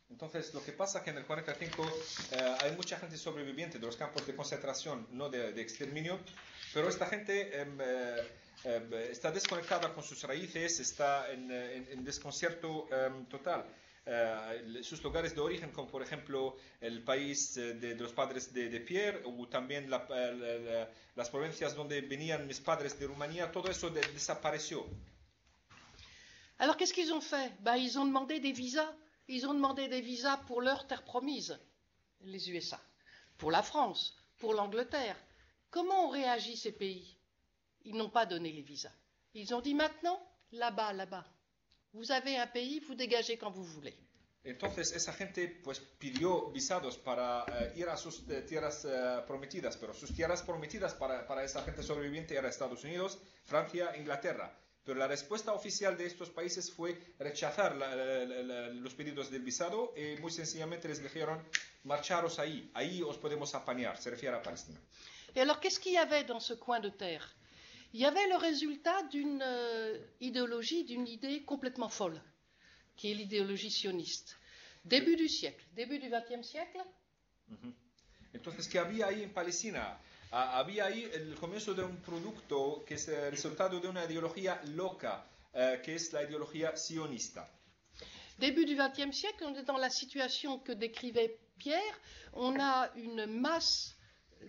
Entonces, lo que pasa es que en el 45 hay mucha gente sobreviviente de los campos de concentración, no de exterminio, pero esta gente está desconectada con sus raíces, está en desconcierto total. Sus lugares de origen, como por ejemplo el país de los padres de Pierre, o también las provincias donde venían mis padres de Rumanía, todo eso desapareció. Alors qu'est-ce qu'ils ont fait? Ils ont demandé des visas. Ils ont demandé des visas pour leur terre promise, les USA, pour la France, pour l'Angleterre. Comment ont réagi ces pays? Ils n'ont pas donné les visas. Ils ont dit maintenant, là-bas, vous avez un pays, vous dégagez quand vous voulez. Entonces esa gente pues pidió visados para ir a sus tierras prometidas, pero sus tierras prometidas para esa gente sobreviviente eran Estados Unidos, Francia, Inglaterra. Pero la respuesta oficial de estos países fue rechazar los pedidos del visado y muy sencillamente les dijeron, marcharos ahí os podemos apañar, se refiere a Palestina. Et alors qu'est-ce qu'il y avait dans ce coin de terre? Il y avait le résultat d'une idéologie, d'une idée complètement folle, qui est l'idéologie sioniste. Début du siècle, début du XXe siècle. Entonces, ¿qué había ahí en Palestina? Había ahí el comienzo de un producto que es el resultado de una ideología loca, que es la ideología sionista. Début du XXe siècle, on est dans la situation que décrivait Pierre. On a une masse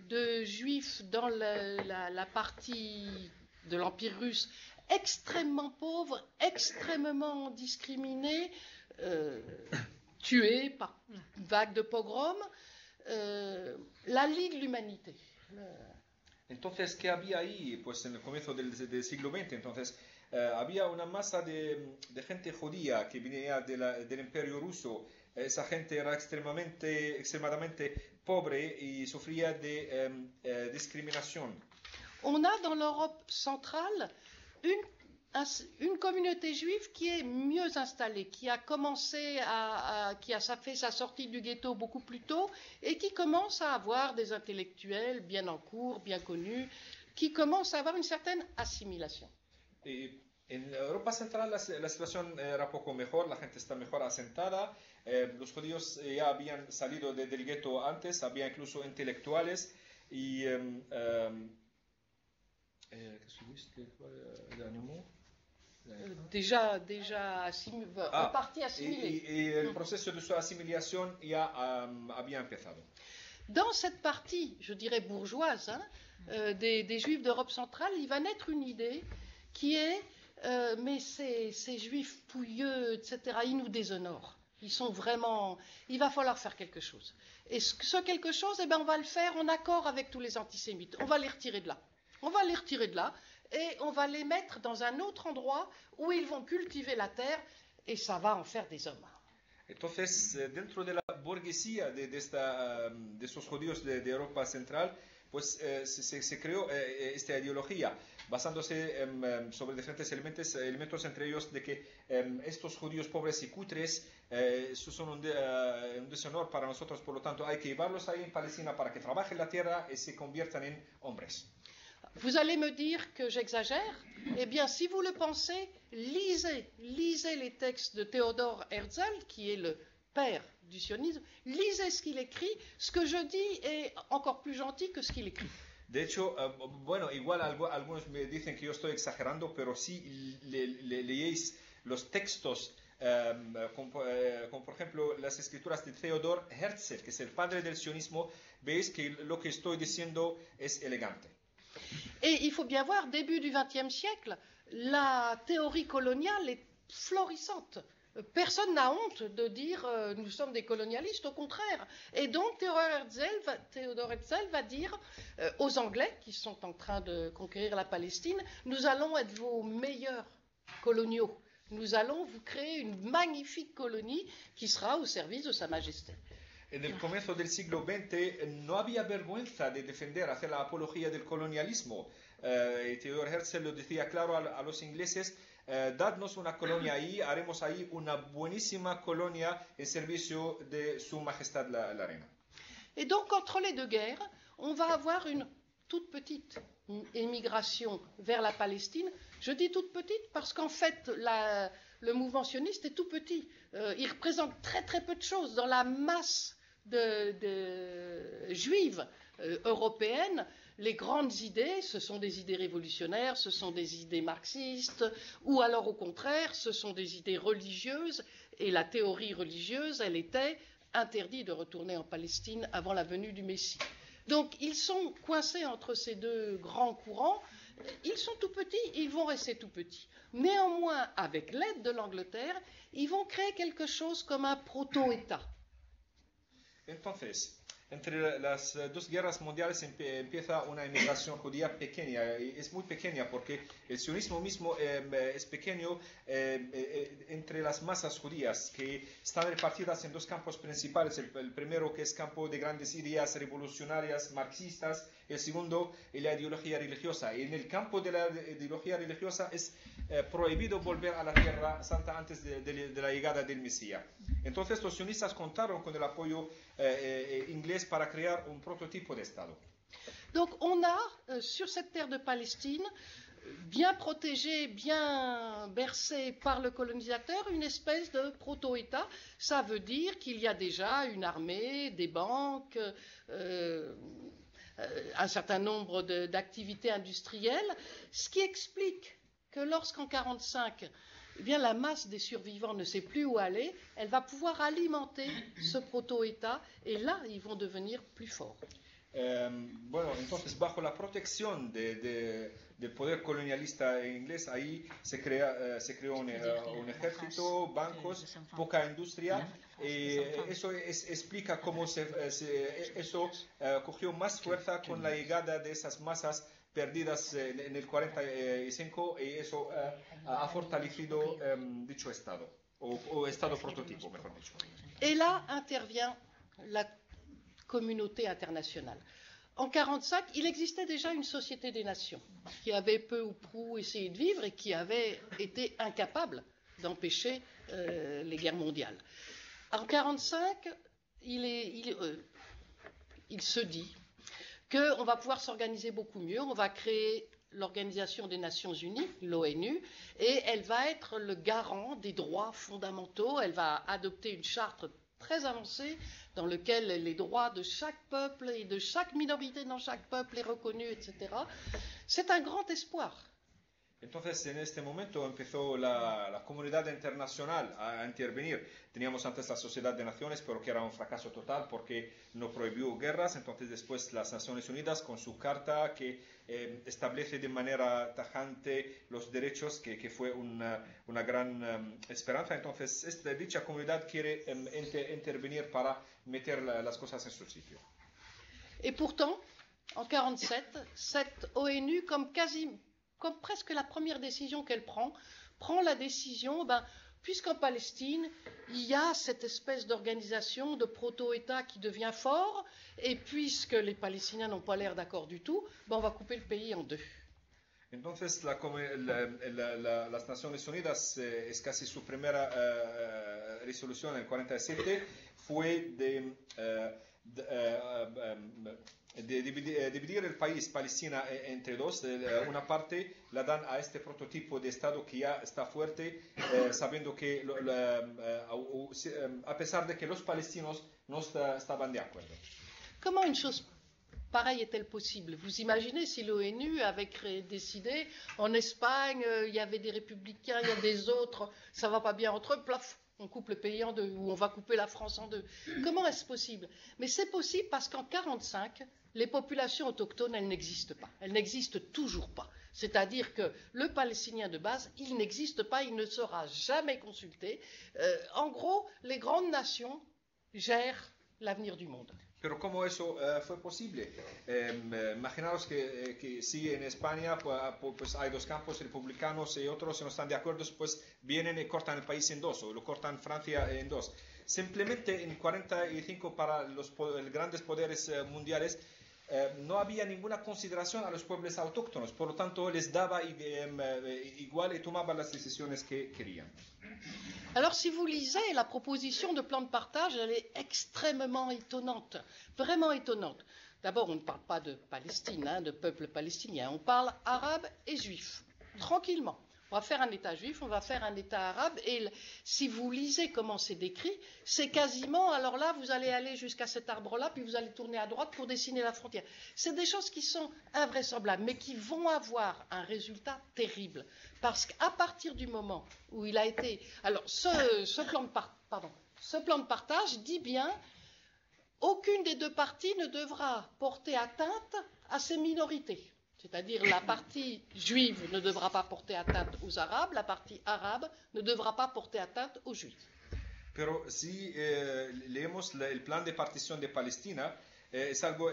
de juifs dans la partie de l'Empire russe extrêmement pauvres, extrêmement discriminés, tués par une vague de pogroms. La Ligue de l'Humanité. Entonces, ¿qué había ahí? Pues en el comienzo del siglo XX, entonces, había una masa de gente judía que venía del Imperio Ruso. Esa gente era extremadamente pobre y sufría de discriminación. On a dans l'Europe centrale une une communauté juive qui est mieux installée, qui a commencé qui a fait sa sortie du ghetto beaucoup plus tôt et qui commence à avoir des intellectuels bien en cours, bien connus, qui commencent à avoir une certaine assimilation. Y en Europa Central la situación era poco mejor, la gente está mejor asentada, los judíos ya habían salido del gueto antes, había incluso intelectuales y... ¿qué subiste? Déjà en partie assimilé. Y el proceso de su asimilación ya había empezado. Dans cette partie, je dirais bourgeoise, des Juifs d'Europe centrale, il va naître une idée qui est mais ces Juifs pouilleux, etc., ils nous déshonorent. Ils sont vraiment... Il va falloir faire quelque chose. Et ce quelque chose, eh ben, on va le faire en accord avec tous les antisémites. On va les retirer de là. On va les retirer de là et on va les mettre dans un autre endroit où ils vont cultiver la terre et ça va en faire des hommes. Entonces, dentro de la burguesía de estos judíos de Europa Central, pues se creó esta ideología basándose sobre diferentes elementos, entre ellos de que estos judíos pobres y cutres son un deshonor para nosotros, por lo tanto hay que llevarlos ahí en Palestina para que trabajen la tierra y se conviertan en hombres. Vous allez me dire que j'exagère. Eh bien, si vous le pensez, lisez les textes de Theodor Herzl, qui est le père du sionisme. Lisez ce qu'il écrit. Ce que je dis est encore plus gentil que ce qu'il écrit. De hecho, bueno, igual algunos me dicen que yo estoy exagerando, pero si leéis los textos, como por ejemplo las escrituras de Theodor Herzl, que es el padre del sionismo, veis que lo que estoy diciendo es elegante. Et il faut bien voir, début du XXe siècle, la théorie coloniale est florissante. Personne n'a honte de dire nous sommes des colonialistes, au contraire. Et donc Theodor Herzl va dire aux Anglais qui sont en train de conquérir la Palestine, nous allons être vos meilleurs coloniaux. Nous allons vous créer une magnifique colonie qui sera au service de Sa Majesté. En el comienzo del siglo XX no había vergüenza de defender, hacer la apología del colonialismo. Theodor Herzl lo decía claro a los ingleses, dadnos una colonia ahí, haremos ahí una buenísima colonia en servicio de Su Majestad la Reina. Et donc, entre les deux guerres, on va avoir une toute petite émigration vers la Palestine. Je dis toute petite parce qu'en fait, le mouvement sioniste est tout petit. Il représente très très peu de choses dans la masse de juives européennes. Les grandes idées, ce sont des idées révolutionnaires, ce sont des idées marxistes, ou alors au contraire, ce sont des idées religieuses, et la théorie religieuse, elle était interdit de retourner en Palestine avant la venue du Messie. Donc ils sont coincés entre ces deux grands courants, ils sont tout petits, ils vont rester tout petits. Néanmoins, avec l'aide de l'Angleterre, ils vont créer quelque chose comme un proto-État. Entonces, entre las dos guerras mundiales empieza una inmigración judía pequeña, y es muy pequeña porque el sionismo mismo es pequeño entre las masas judías que están repartidas en dos campos principales, el primero que es campo de grandes ideas revolucionarias marxistas, el segundo la ideología religiosa, y en el campo de la ideología religiosa es prohibido volver a la Tierra Santa antes de la llegada del Mesías. Entonces los sionistas contaron con el apoyo inglés para crear un prototipo de Estado. Donc on a sur cette terre de Palestine, bien protégée, bien bercée par le colonisateur, une espèce de proto-État. Ça veut dire qu'il y a déjà une armée, des banques, un certain nombre d'activités industrielles, ce qui explique que lorsqu'en 1945, eh bien, la masse des survivants ne sait plus où aller, elle va pouvoir alimenter ce proto-État, et là, ils vont devenir plus forts. Bueno, entonces, bajo la protección del poder colonialista inglés, ahí se creó un ejército, bancos, poca industria, y eso explica cómo eso cogió más fuerza con la llegada de esas masas perdidas en el 45, y eso ha fortalecido dicho Estado, o Estado prototipo, mejor dicho. Et là intervient la communauté internationale. En 1945, il existait déjà une société des nations qui avait peu ou prou essayé de vivre et qui avait été incapable d'empêcher les guerres mondiales. En 1945, il se dit qu'on va pouvoir s'organiser beaucoup mieux, on va créer l'Organisation des Nations Unies, l'ONU, et elle va être le garant des droits fondamentaux, elle va adopter une charte très avancée dans laquelle les droits de chaque peuple et de chaque minorité dans chaque peuple est reconnu, etc. C'est un grand espoir. Entonces, en este momento empezó la comunidad internacional a intervenir. Teníamos antes la Sociedad de Naciones, pero que era un fracaso total porque no prohibió guerras. Entonces, después las Naciones Unidas, con su carta que establece de manera tajante los derechos, que fue una gran esperanza. Entonces, dicha comunidad quiere intervenir para meter las cosas en su sitio. Et pourtant, en 1947, cette ONU, comme presque la première décision qu'elle prend la décision, puisqu'en Palestine, il y a cette espèce d'organisation, de proto-État qui devient fort, et puisque les Palestiniens n'ont pas l'air d'accord du tout, on va couper le pays en deux. Entonces, las Naciones Unidas, es casi su primera resolución en 47, fue de dividir el país Palestina entre dos. Una parte la dan a este prototipo de Estado que ya está fuerte, sabiendo que a pesar de que los palestinos no estaban de acuerdo. Comment une chose pareille est-elle possible? Vous imaginez si l'ONU avait décidé, en Espagne, il y avait des républicains, il y a des autres, ça va pas bien entre eux, plaf, on coupe le pays en deux, ou on va couper la France en deux. Comment est-ce possible? Mais c'est possible parce qu'en 1945, les populations autochtones, elles n'existent pas. Elles n'existent toujours pas. C'est-à-dire que le Palestinien de base, il n'existe pas, il ne sera jamais consulté. En gros, les grandes nations gèrent l'avenir du monde. Pero ¿cómo eso fue posible? Imaginaos que si en España pues hay dos campos republicanos y otros no están de acuerdo, pues vienen y cortan el país en dos, o lo cortan Francia en dos. Simplemente en 45 para los grandes poderes mundiales no había ninguna consideración a los pueblos autóctonos, por lo tanto les daba igual y tomaban las decisiones que querían. Alors, si vous lisez la proposition de plan de partage, elle est extrêmement étonnante, vraiment étonnante. D'abord, on ne parle pas de Palestine, de peuple palestinien, on parle arabe et juif, tranquillement. On va faire un État juif, on va faire un État arabe, et si vous lisez comment c'est décrit, c'est quasiment, alors là, vous allez aller jusqu'à cet arbre-là, puis vous allez tourner à droite pour dessiner la frontière. C'est des choses qui sont invraisemblables, mais qui vont avoir un résultat terrible. Parce qu'à partir du moment où il a été... Alors, ce plan de partage dit bien, aucune des deux parties ne devra porter atteinte à ces minorités. C'est-à-dire la partie juive ne devra pas porter atteinte aux Arabes, la partie arabe ne devra pas porter atteinte aux Juifs. Pero si leemos el plan de partición de Palestina, es algo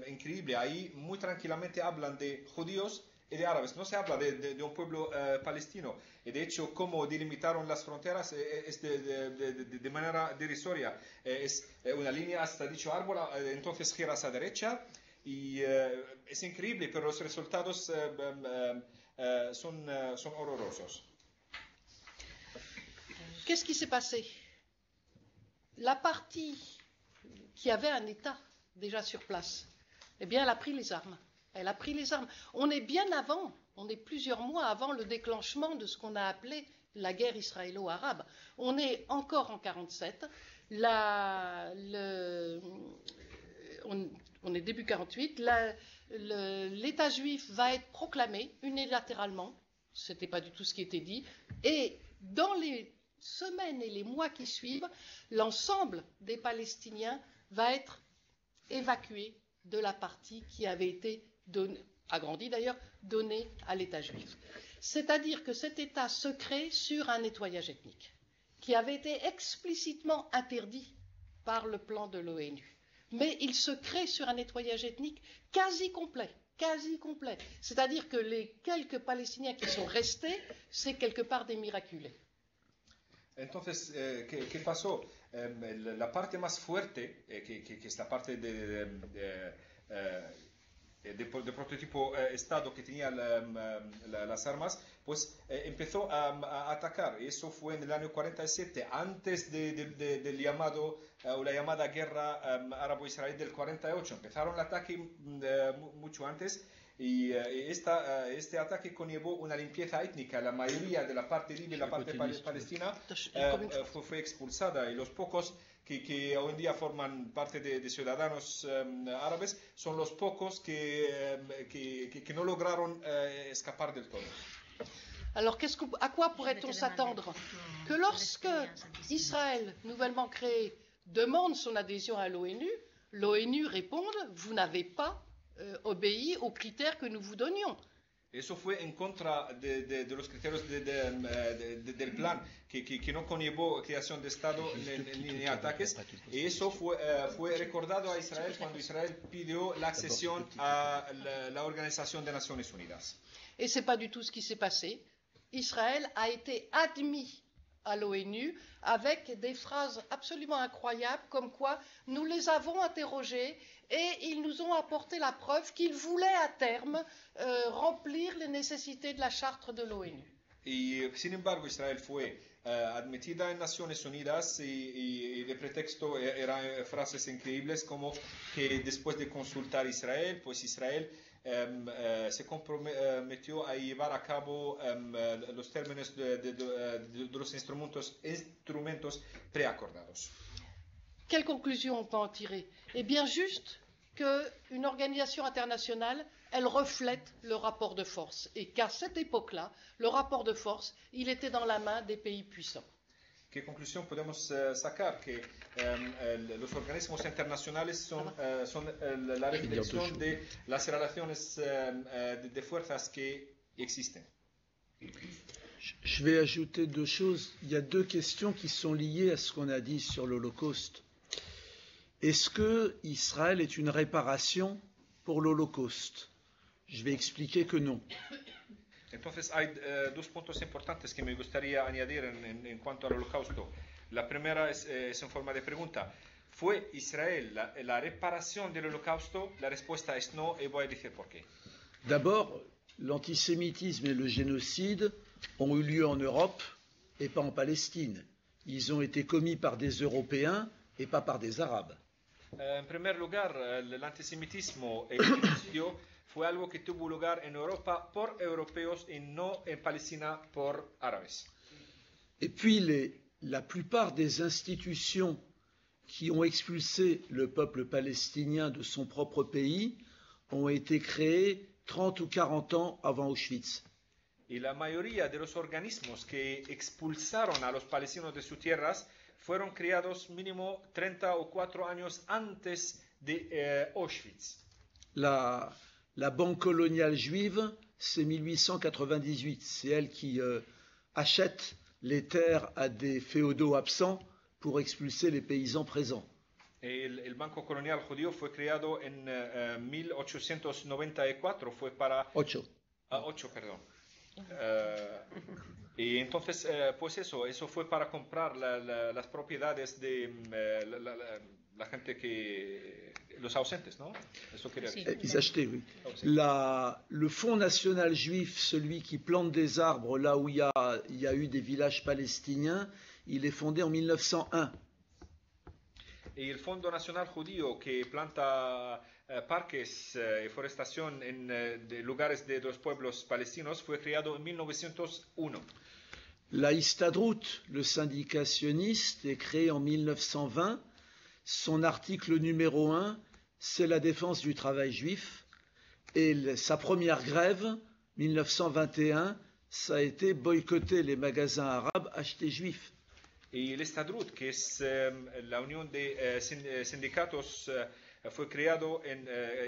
increíble. Ahí muy tranquilamente hablan de judíos y de árabes. No se habla de un pueblo palestino. Y de hecho, cómo delimitaron las fronteras es de manera derisoria. Es una línea hasta dicho árbol, entonces giras a derecha. Y es increíble, pero los resultados son horrorosos. Qu'est-ce qui s'est passé? La partie qui avait un État déjà sur place, eh bien, elle a pris les armes. Elle a pris les armes. On est bien avant, on est plusieurs mois avant le déclenchement de ce qu'on a appelé la guerre israélo-arabe. On est encore en 1947. On est début 48, l'État juif va être proclamé unilatéralement, ce n'était pas du tout ce qui était dit, et dans les semaines et les mois qui suivent, l'ensemble des Palestiniens va être évacué de la partie qui avait été agrandie d'ailleurs, donnée à l'État juif. C'est-à-dire que cet État se crée sur un nettoyage ethnique, qui avait été explicitement interdit par le plan de l'ONU. Mais il se crée sur un nettoyage ethnique quasi complet. C'est-à-dire que les quelques Palestiniens qui sont restés, c'est quelque part des miraculés. Entonces, ¿qué pasó? La parte más fuerte, que es la parte de prototipo Estado que tenía las armas, pues empezó a atacar. Y eso fue en el año 47, antes del llamado, o la llamada guerra árabo-israelí del 48. Empezaron el ataque mucho antes. Y este ataque conllevó una limpieza étnica. La mayoría de la parte libre y la parte palestina fue expulsada, y los pocos que hoy en día forman parte de ciudadanos árabes son los pocos que no lograron escapar del todo. Alors, à quoi pourrait-on s'attendre? Que lorsque Israël, nouvellement créé, demande son adhésion à l'ONU, l'ONU réponde « Vous n'avez pas obéi aux critères que nous vous donnions ». Eso fue en contra de los criterios del plan, que no conllevó creación de Estado ni ataques. Y eso fue recordado a Israel cuando Israel pidió la accesión a la Organización de Naciones Unidas. Et ce n'est pas du tout ce qui s'est passé. Israël a été admis à l'ONU avec des phrases absolument incroyables comme quoi nous les avons interrogés et ils nous ont apporté la preuve qu'ils voulaient à terme remplir les nécessités de la charte de l'ONU. Y sin embargo Israel fue admitida en Naciones Unidas y el pretexto eran frases increíbles como que después de consultar Israel, pues Israel se comprometió a llevar a cabo los términos de los instrumentos preacordados. Quelle conclusion on peut en tirer? Eh bien, juste qu'une organisation internationale, elle reflète le rapport de force. Et qu'à cette époque-là, le rapport de force, il était dans la main des pays puissants. ¿Qué conclusión podemos sacar? Que los organismos internacionales son la reflexión de las relaciones de fuerzas que existen. Je vais ajouter deux choses. Il y a deux questions qui sont liées à ce qu'on a dit sur l'Holocauste. Est-ce que Israël est une réparation pour l'Holocauste? Je vais expliquer que non. Entonces hay dos puntos importantes que me gustaría añadir en cuanto al Holocausto. La primera es en forma de pregunta. ¿Fue Israel la reparación del Holocausto? La respuesta es no, y voy a decir por qué. D'abord, l'antisémitisme et le génocide ont eu lieu en Europe et pas en Palestine. Ils ont été commis par des Européens et pas par des Arabes. En primer lugar, el antisemitismo y el genocidio fue algo que tuvo lugar en Europa por europeos y no en Palestina por árabes. Et puis, la plupart des institutions qui ont expulsé le peuple palestinien de son propre pays ont été créées 30 ou 40 ans avant Auschwitz. Y la mayoría de los organismos que expulsaron a los palestinos de sus tierras fueron creados mínimo 30 o 4 años antes de Auschwitz. La banque coloniale juive, c'est 1898. C'est elle qui achète les terres à des féodaux absents pour expulser les paysans présents. El Banco Colonial Judío fue creado en 1894, fue para... 8, perdón. Y entonces, pues eso fue para comprar las propiedades de la gente los ausentes, ¿no? Eso quería decir. Ils achetaient, oui. Le Fonds national juif, celui qui plante des arbres là où il y a eu des villages palestiniens, il est fondé en 1901. Y el Fondo Nacional Judío que planta parques y forestación en de lugares de los pueblos palestinos fue creado en 1901. La Histadrut, le syndicat sioniste, est créé en 1920. Son article numéro 1, c'est la défense du travail juif. Et sa première grève, 1921, ça a été boycotter les magasins arabes achetés juifs. Y el Histadrut, que es la unión de sindicatos, fue creado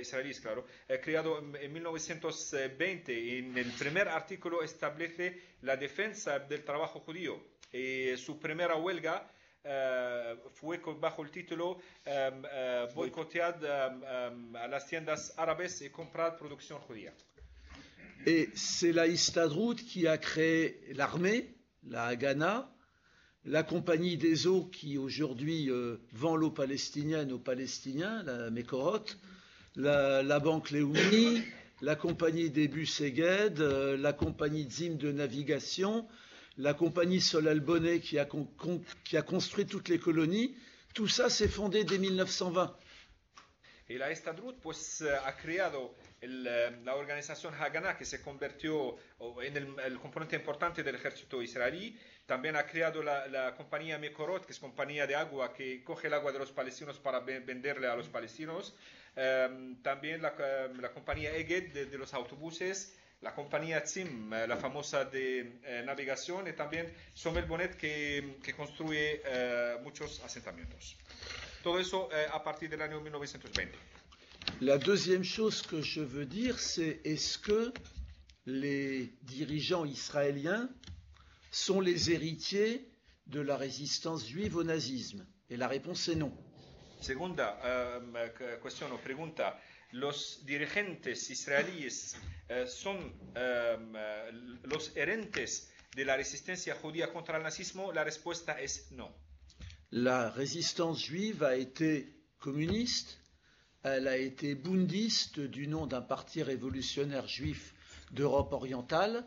israelíes, claro, creado en 1920. Y en el primer artículo establece la defensa del trabajo judío. Y su primera huelga fue bajo el título boicotead a las tiendas árabes y comprad producción judía. Et c'est la Histadrut qui a créé l'armée, la Haganah, la Compagnie des eaux qui aujourd'hui vend l'eau palestinienne aux Palestiniens, la Mekorot, la Banque Leumi, la compagnie des bus Eged, la compagnie Zim de navigation, la compagnie Solal Bonnet qui a construit toutes les colonies. Tout ça s'est fondé dès 1920. Y la Estadrut pues ha creado la organización Haganah, que se convirtió en el componente importante del ejército israelí. También ha creado la compañía Mekorot, que es compañía de agua que coge el agua de los palestinos para venderle a los palestinos. También la compañía Eged de los autobuses, la compañía Tzim, la famosa de navegación, y también Somel Bonnet, que construye muchos asentamientos. Todo eso a partir del año 1920. La deuxième chose que je veux dire, c'est est-ce que les dirigeants israéliens sont les héritiers de la résistance juive au nazisme? Et la réponse est non. Segunda cuestión o pregunta, ¿los dirigentes israelíes son los herentes de la resistencia judía contra el nazismo? La respuesta es no. La résistance juive a été communiste, elle a été bundiste du nom d'un parti révolutionnaire juif d'Europe orientale,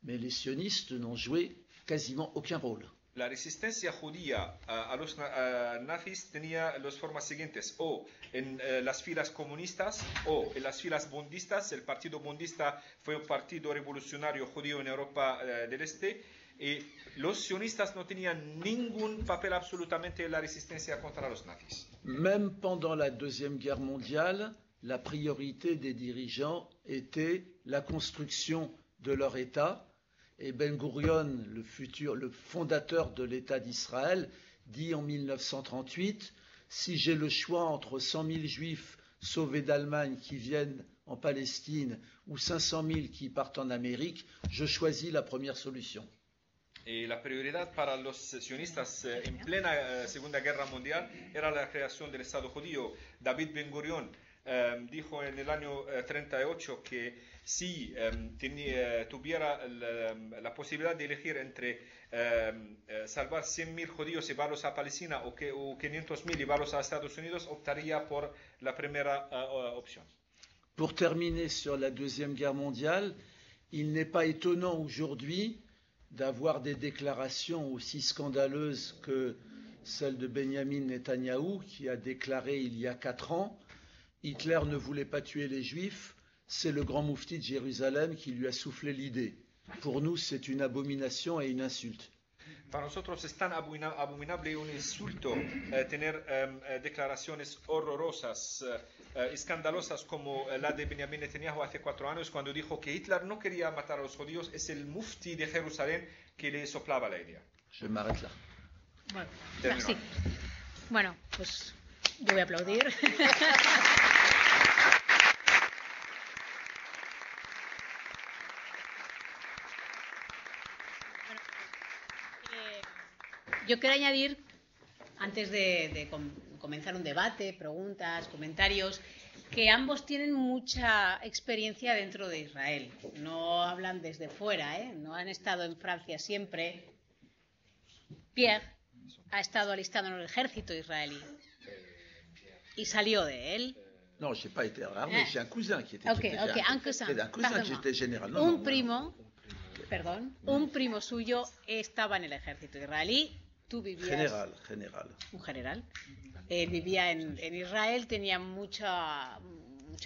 mais les sionistes n'ont joué quasiment aucun rôle. La resistencia judía a los nazis tenía las formas siguientes: o en las filas comunistas o en las filas bundistas. El partido bundista fue un partido revolucionario judío en Europa del Este, y los sionistas no tenían ningún papel absolutamente en la resistencia contra los nazis. Même pendant la Deuxième Guerre mondiale, la priorité des dirigeants était la construction de leur État. Et Ben Gurion, le fondateur de l'État d'Israël, dit en 1938, si j'ai le choix entre 100 000 juifs sauvés d'Allemagne qui viennent en Palestine ou 500 000 qui partent en Amérique, je choisis la première solution. Y la prioridad para los sionistas en plena Segunda Guerra Mundial era la creación del Estado judío. David Ben Gurion dijo en el año 38 que si tuviera la posibilidad de elegir entre salvar 100.000 judíos y llevarlos a Palestina o 500.000 y llevarlos a Estados Unidos, optaría por la primera opción. Pour terminer sur la Deuxième Guerre mondiale, il n'est pas étonnant aujourd'hui d'avoir des déclarations aussi scandaleuses que celle de Benjamin Netanyahou, qui a déclaré il y a 4 ans « Hitler ne voulait pas tuer les Juifs, c'est le grand moufti de Jérusalem qui lui a soufflé l'idée. Pour nous, c'est une abomination et une insulte. » Para nosotros es tan abominable y un insulto tener declaraciones horrorosas, escandalosas como la de Benjamin Netanyahu hace 4 años, cuando dijo que Hitler no quería matar a los judíos, es el mufti de Jerusalén que le soplaba la idea. Je m'arrête là. Bueno, sí. Bueno, pues yo voy a aplaudir. Yo quiero añadir, antes de comenzar un debate, preguntas, comentarios, que ambos tienen mucha experiencia dentro de Israel. No hablan desde fuera, no han estado en Francia siempre. Pierre ha estado alistado en el ejército israelí y salió de él. Non, je n'ai pas été armé, j'ai un cousin qui était un cousin qui était général. Non, un primo, perdón, un primo suyo estaba en el ejército israelí. Tú vivías... General. Un general. Él vivía en Israel, tenía mucho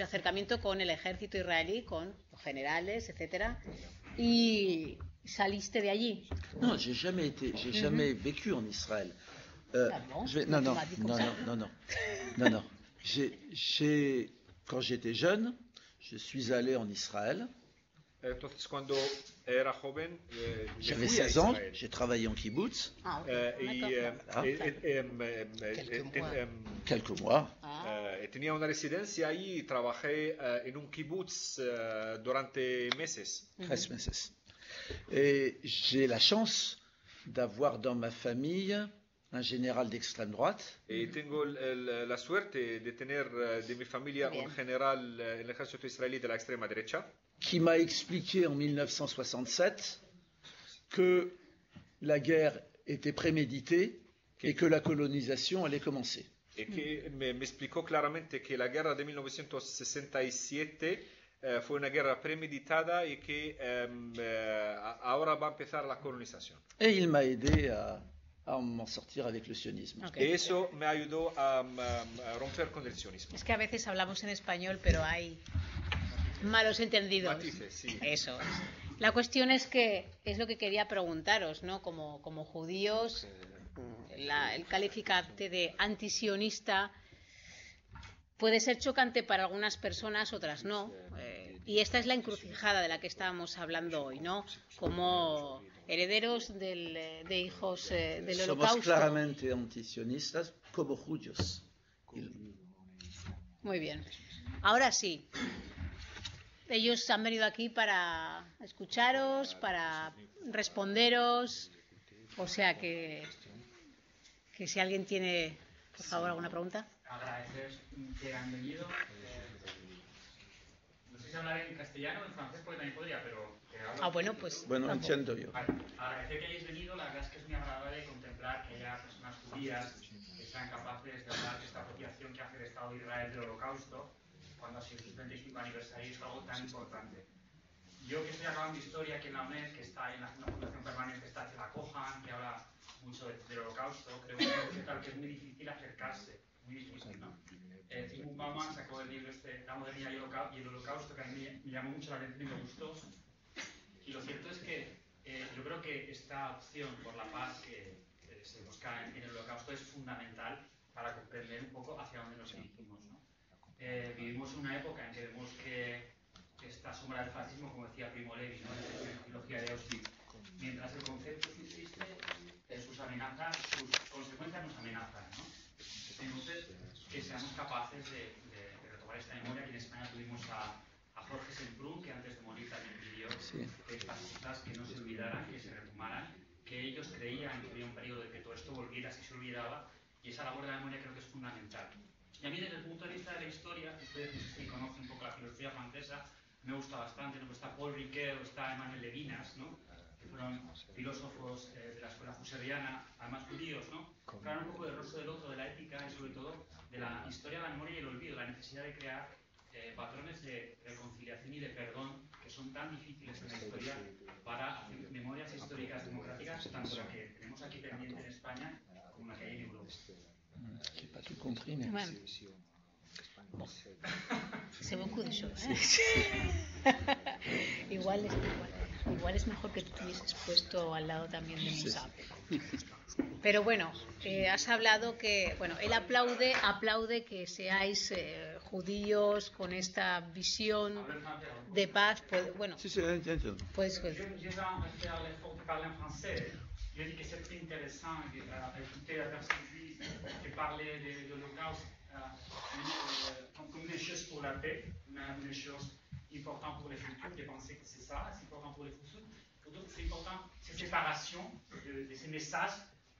acercamiento con el ejército israelí, con los generales, etcétera. Y saliste de allí. Non, j'ai jamais vécu en Israël. Non. Quand j'étais jeune, je suis allé en Israël. Entonces, cuando era joven, j'avais 16 ans, j'ai travaillé en kibbutz. Quelques mois. Tenía una residencia ahí y trabajé en un kibbutz durante meses. 13 meses. Et j'ai la chance d'avoir dans ma famille un général d'extrême droite. Y tengo la suerte de tener de mi familia un general en el ejército israelí de la extrema derecha. Qui m'a expliqué en 1967 que la guerre était préméditée et que la colonisation allait commencer. y que me explicó claramente que la guerra de 1967 fue una guerra premeditada y que ahora va a empezar la colonización. Et il m'a aidé à m'en sortir avec le sionisme. Ok. Y eso me ayudó a romper con el sionismo. Es que a veces hablamos en español, pero hay malos entendidos. Matices, sí. Eso es. La cuestión es que es lo que quería preguntaros, ¿no? Como judíos, el calificante de antisionista puede ser chocante para algunas personas, otras no. Y esta es la encrucijada de la que estábamos hablando hoy, ¿no? Como herederos de hijos del Somos Holocausto. claramente antisionistas como judíos. Muy bien. Ahora sí. Ellos han venido aquí para escucharos, para responderos. O sea que si alguien tiene, por favor, alguna pregunta. Agradecer que han venido. No sé si hablar en castellano o en francés, porque también podría, pero... Bueno, pues... Bueno, tampoco. entiendo yo. Vale. Agradecer que hayáis venido. La verdad es que es muy agradable contemplar que haya personas judías que sean capaces de hablar de esta apropiación que hace el Estado de Israel del Holocausto, cuando ha sido su 25 aniversario, es algo tan importante. Yo que estoy acabando historia aquí en la UNED, que está en una fundación permanente, está que la cojan, que habla mucho del Holocausto, creo que es muy difícil acercarse, muy difícil, ¿no? Zygmunt Bauman sacó el libro La modernidad y el Holocausto, que a mí me llamó mucho la atención y me gustó. Y lo cierto es que yo creo que esta opción por la paz que se busca en el Holocausto es fundamental para comprender un poco hacia dónde nos dirigimos, ¿no? Vivimos una época en que vemos que esta sombra del fascismo, como decía Primo Levi, ¿no? En la filología de Auschwitz, mientras el concepto subsiste, sus amenazas, sus consecuencias nos amenazan, ¿no? Entonces, que seamos capaces de retomar esta memoria, que en España tuvimos a Jorge Semprún, que antes de morir también pidió que estas cosas que no se olvidaran, que se retomaran, que ellos creían que había un periodo de que todo esto volviera si se olvidaba, y esa labor de la memoria creo que es fundamental. Y a mí, desde el punto de vista de la historia, ustedes si conocen un poco la filosofía francesa, me gusta bastante, ¿no? Está Paul Ricoeur, está Emmanuel Levinas, ¿no? Que fueron filósofos de la escuela husserliana, además judíos, ¿no? Que hablan un poco del rostro del otro, de la ética y sobre todo de la historia de la memoria y el olvido, la necesidad de crear patrones de reconciliación y de perdón que son tan difíciles en la historia para hacer memorias históricas democráticas, tanto la que tenemos aquí pendiente en España como la que hay en Europa. J'ai pas tout compris, mais... Bueno. C'est beaucoup de choses, igual es mejor que tú te hubieses puesto al lado también de Musa. Pero bueno, has hablado que, bueno, él aplaude que seáis judíos con esta visión de paz. Pues, bueno, Si, entiendo. pues Je vais faire l'effort de parler en français. Je dis que c'est très intéressant d'écouter la personne juive qui parlait de l'Holocauste comme une chose pour la paix, une chose importante pour le futur. Je pensais que c'est ça, c'est important pour le futur. Pour d'autres, c'est important, cette séparation de ces messages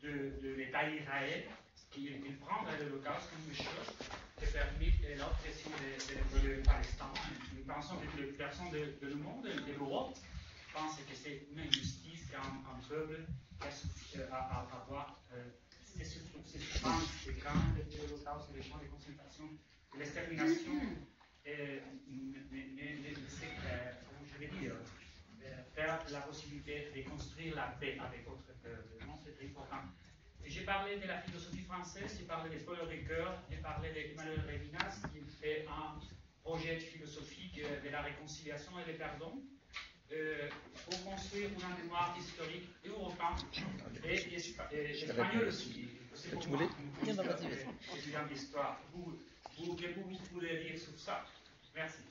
de l'État d'Israël, qui prend l'Holocauste comme une chose qui permet l'oppression de peuple palestin. Nous pensons que les personnes de le monde, de l'Europe, pensent que c'est une injustice qu'un peuple à avoir ces souffrances, ces camps de l'Holocauste, les camps de concentration, de l'extermination, comment je vais dire, faire la possibilité de construire la paix avec d'autres peuples. C'est très important. J'ai parlé de la philosophie française, j'ai parlé de Paul Ricoeur, j'ai parlé d'Emmanuel Levinas, qui fait un projet philosophique de la réconciliation et du pardon. Pour construire une mémoire historique européenne et espagnole aussi. C'est pour moi, étudiant d'histoire. Que vous voulez dire sur ça? Merci.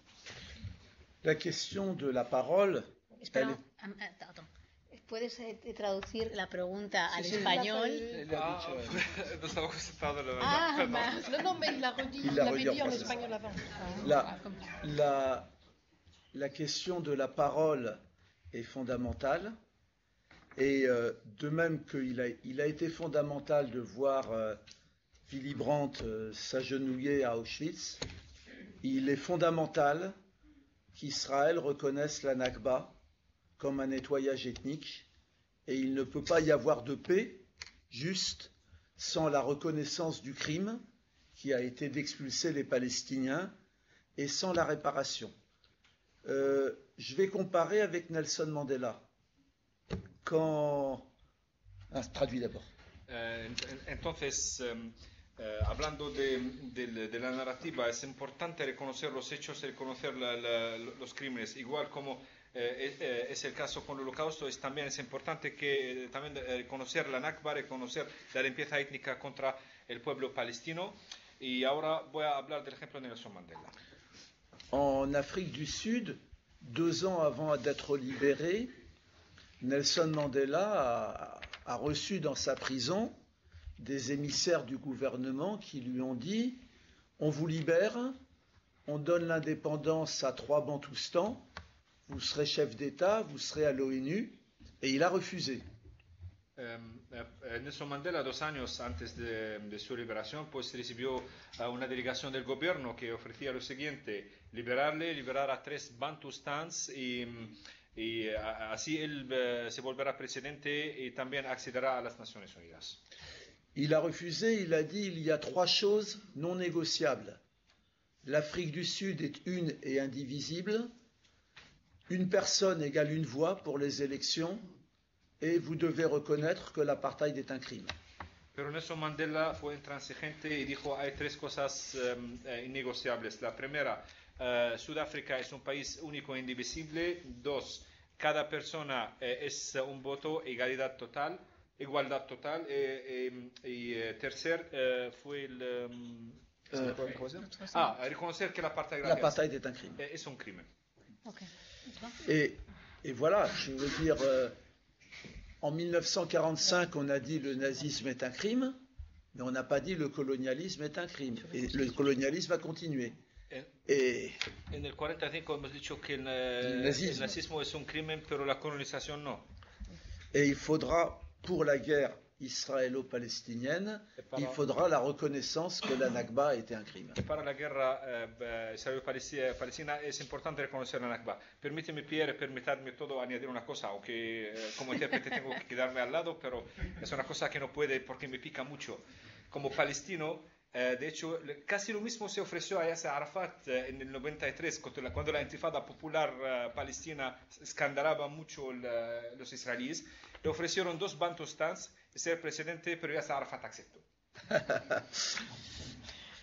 La question de la parole... espera, ¿puedes traducir la pregunta al español? No estaba concentrado, la verdad. Non, non, mais il l'a redit, Il il l'a l'avait redit dit en en français. espagnol avant. La question de la parole est fondamentale, et de même qu'il a été fondamental de voir Willy Brandt s'agenouiller à Auschwitz, il est fondamental qu'Israël reconnaisse la Nakba comme un nettoyage ethnique, et il ne peut pas y avoir de paix juste sans la reconnaissance du crime qui a été d'expulser les Palestiniens et sans la réparation. Je vais comparer avec Nelson Mandela. Quand... traduis d'abord. Entonces, hablando de la narrativa, es importante reconocer los hechos y reconocer los crímenes, igual como es el caso con el Holocausto. También es importante que también reconocer la Nakba, reconocer la limpieza étnica contra el pueblo palestino. Y ahora voy a hablar del ejemplo de Nelson Mandela. En Afrique du Sud, 2 ans avant d'être libéré, Nelson Mandela a reçu dans sa prison des émissaires du gouvernement qui lui ont dit « On vous libère, on donne l'indépendance à 3 Bantoustans, vous serez chef d'État, vous serez à l'ONU », et il a refusé. Nelson Mandela, 2 años antes de su liberación, pues recibió una delegación del gobierno que ofrecía lo siguiente: liberar a 3 Bantustans y así él se volverá presidente y también accederá a las Naciones Unidas. Il a refusé, il a dit il y a 3 choses non négociables. L'Afrique du Sud est une et indivisible, une personne égale une voix pour les élections, et vous devez reconnaître que l'apartheid est un crime. Pero Nelson Mandela fue intransigente y dijo hay 3 cosas innegociables. La primera, Sudáfrica es un país único e indivisible. 2, cada persona es un voto, igualdad total. Y tercer fue reconocer que l'apartheid est un crime. Es un crimen. Okay. Et voilà, je veux dire, en 1945, on a dit le nazisme est un crime, mais on n'a pas dit le colonialisme est un crime. Et le colonialisme va continuer. Et en el 45 hemos dicho que el nazismo es un crimen, pero la colonización no. Et il faudra, pour la guerre israélo-palestinienne, il faudra la reconnaissance que la Nakba a été un crime. Para la guerra israelo-palestina es importante reconocer la Nakba. Permíteme, Pierre, permitirme todo añadir una cosa, aunque como intérprete tengo que quedarme al lado, pero es una cosa que no puede porque me pica mucho. Como palestino, de hecho, casi lo mismo se ofreció a Yasser Arafat en el 93, cuando la intifada popular palestina escandalaba mucho los israelíes. Le ofrecieron 2 Bantustans y ser presidente, pero Yasser Arafat aceptó.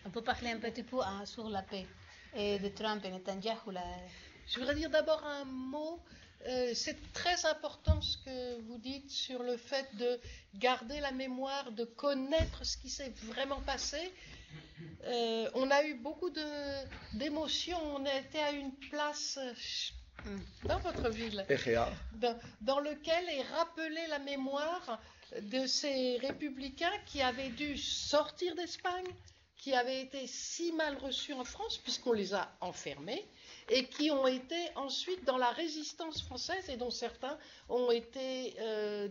On peut parler un petit peu sur la paix de Trump et Netanyahou. Je voudrais dire d'abord un mot. C'est très important ce que vous dites sur le fait de garder la mémoire, de connaître ce qui s'est vraiment passé. On a eu beaucoup d'émotions. On a été à une place dans votre ville dans lequel est rappelée la mémoire de ces républicains qui avaient dû sortir d'Espagne, qui avaient été si mal reçus en France puisqu'on les a enfermés, et qui ont été ensuite dans la résistance française et dont certains ont été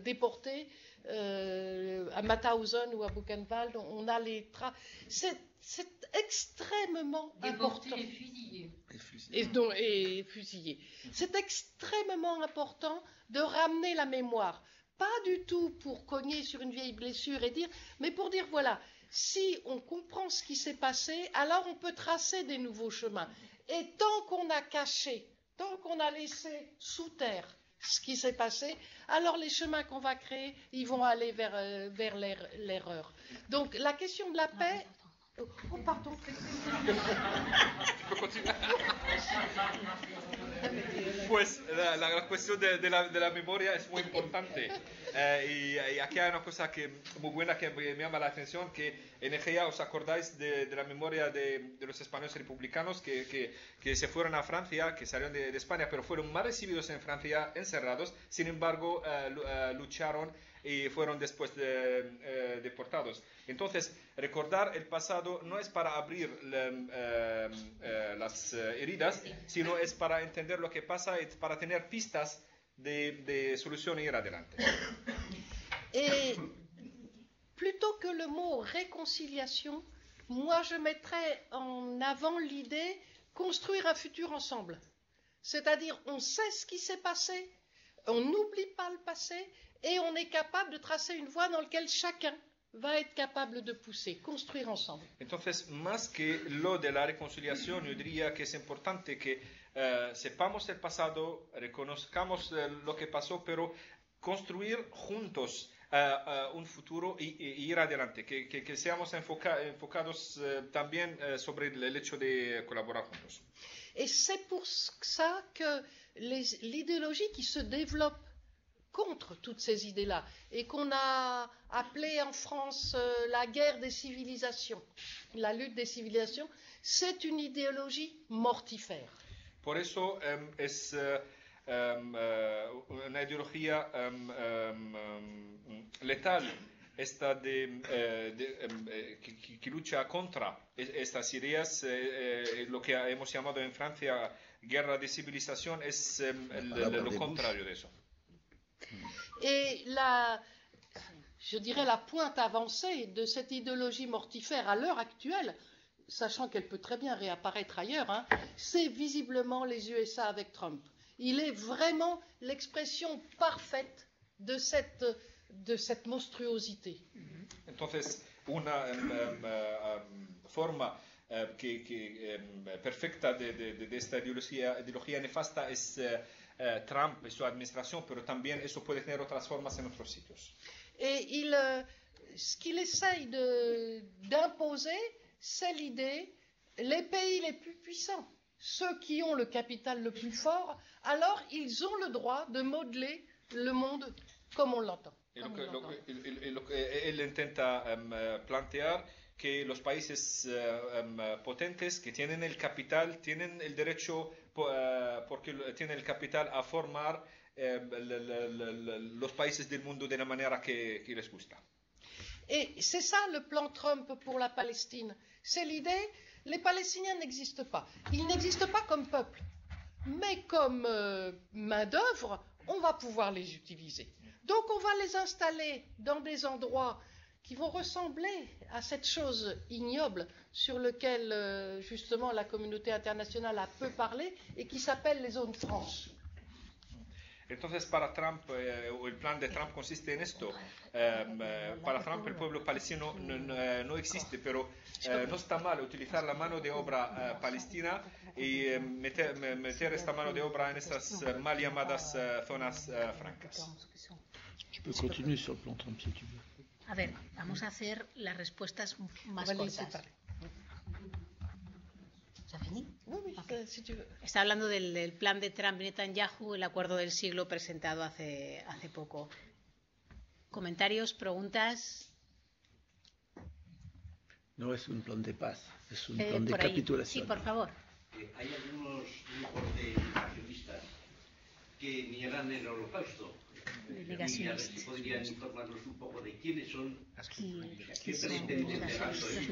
déportés à Mauthausen ou à Buchenwald. On a les c'est extrêmement important. Et fusillés. C'est extrêmement important de ramener la mémoire. Pas du tout pour cogner sur une vieille blessure et dire, mais pour dire voilà, si on comprend ce qui s'est passé, alors on peut tracer des nouveaux chemins. Et tant qu'on a caché, tant qu'on a laissé sous terre ce qui s'est passé, alors les chemins qu'on va créer, ils vont aller vers l'erreur. Donc la question de la paix... Oh, pardon. Pues la cuestión de la memoria es muy importante. Y aquí hay una cosa muy buena que me llama la atención, que en Egea os acordáis de la memoria de los españoles republicanos que se fueron a Francia, que salieron de España, pero fueron mal recibidos en Francia, encerrados, sin embargo lucharon y fueron después deportados. Entonces, recordar el pasado no es para abrir las heridas, sino es para entender lo que pasa y para tener pistas de solución y ir adelante. Et plutôt que le mot réconciliation, moi je mettrais en avant l'idée construire un futur ensemble. C'est-à-dire, on sait ce qui s'est passé, on n'oublie pas le passé et on est capable de tracer une voie dans laquelle chacun va être capable de pousser, construire ensemble. Entonces, más que lo de la reconciliación, yo diría que es importante que sepamos el pasado, reconozcamos lo que pasó, pero construir juntos un futuro y ir adelante, que seamos enfocados también sobre el hecho de colaborar juntos. Et c'est pour ça que l'idéologie qui se développe contre toutes ces idées-là, et qu'on a appelé en France la guerre des civilisations, la lutte des civilisations, c'est une idéologie mortifère. Por eso es una ideología letal, esta que lucha contra estas ideas, lo que hemos llamado en Francia guerra de civilización, es lo contrario de eso. Et je dirais la pointe avancée de cette idéologie mortifère à l'heure actuelle, sachant qu'elle peut très bien réapparaître ailleurs, hein, c'est visiblement les USA avec Trump. Il est vraiment l'expression parfaite de cette monstruosité. Entonces, una forma perfecta de esta ideología nefasta es Trump y su administración, pero también eso puede tener otras formas en otros sitios. Et ce qu'il essaye d'imposer, c'est l'idée, les pays les plus puissants, ceux qui ont le capital le plus fort, alors ils ont le droit de modeler le monde comme on l'entend. Lo que él intenta plantear que los países potentes que tienen el capital tienen el derecho, porque tienen el capital, a formar los países del mundo de la manera que les gusta. Et c'est ça le plan Trump pour la Palestine. C'est l'idée, les Palestiniens n'existent pas. Ils n'existent pas comme peuple, mais comme main-d'œuvre, on va pouvoir les utiliser. Donc on va les installer dans des endroits qui vont ressembler à cette chose ignoble sur laquelle justement la communauté internationale a peu parlé et qui s'appelle les zones franches. Entonces, para Trump, el plan de Trump consiste en esto. Para Trump, el pueblo palestino no existe, pero no está mal utilizar la mano de obra palestina y meter esta mano de obra en estas mal llamadas zonas francas. Je peux continuer sur le plan Trump si tu veux. A ver, vamos a hacer las respuestas más cortas. Si tu veux. Está hablando del plan de Trump y Netanyahu, el acuerdo del siglo presentado hace poco. ¿Comentarios, preguntas? No es un plan de paz, es un plan de por ahí. capitulación. Sí, por favor. Hay algunos grupos de negacionistas que niegan el holocausto. Negacionistas. Si podrían informarnos un poco de quiénes son, ¿Qué son los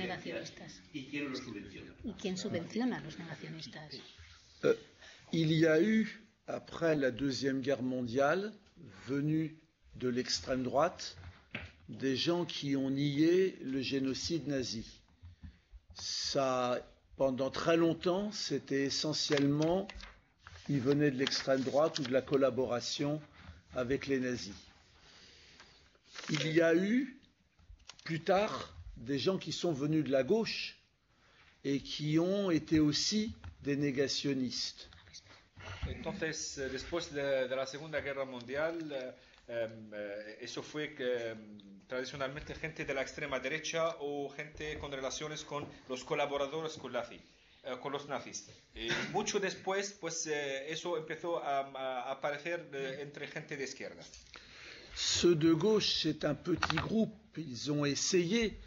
negacionistas? y quién los subvenciona. ¿Y quién subvenciona a los negacionistas? Il y a eu, après la Deuxième Guerre mondiale, venus de l'extrême droite, des gens qui ont nié le génocide nazi. Ça, pendant très longtemps, c'était essentiellement, ils venaient de l'extrême droite ou de la collaboration avec les nazis. Il y a eu, plus tard, des gens qui sont venus de la gauche et qui ont été aussi des négationnistes. Entonces, después de la Segunda Guerra Mundial, eso fue tradicionalmente gente de la extrema derecha o gente con relaciones con los colaboradores con los nazis. Mucho después, pues eso empezó a aparecer entre gente de izquierda. Ceux de gauche, c'est un petit groupe. Ils ont essayé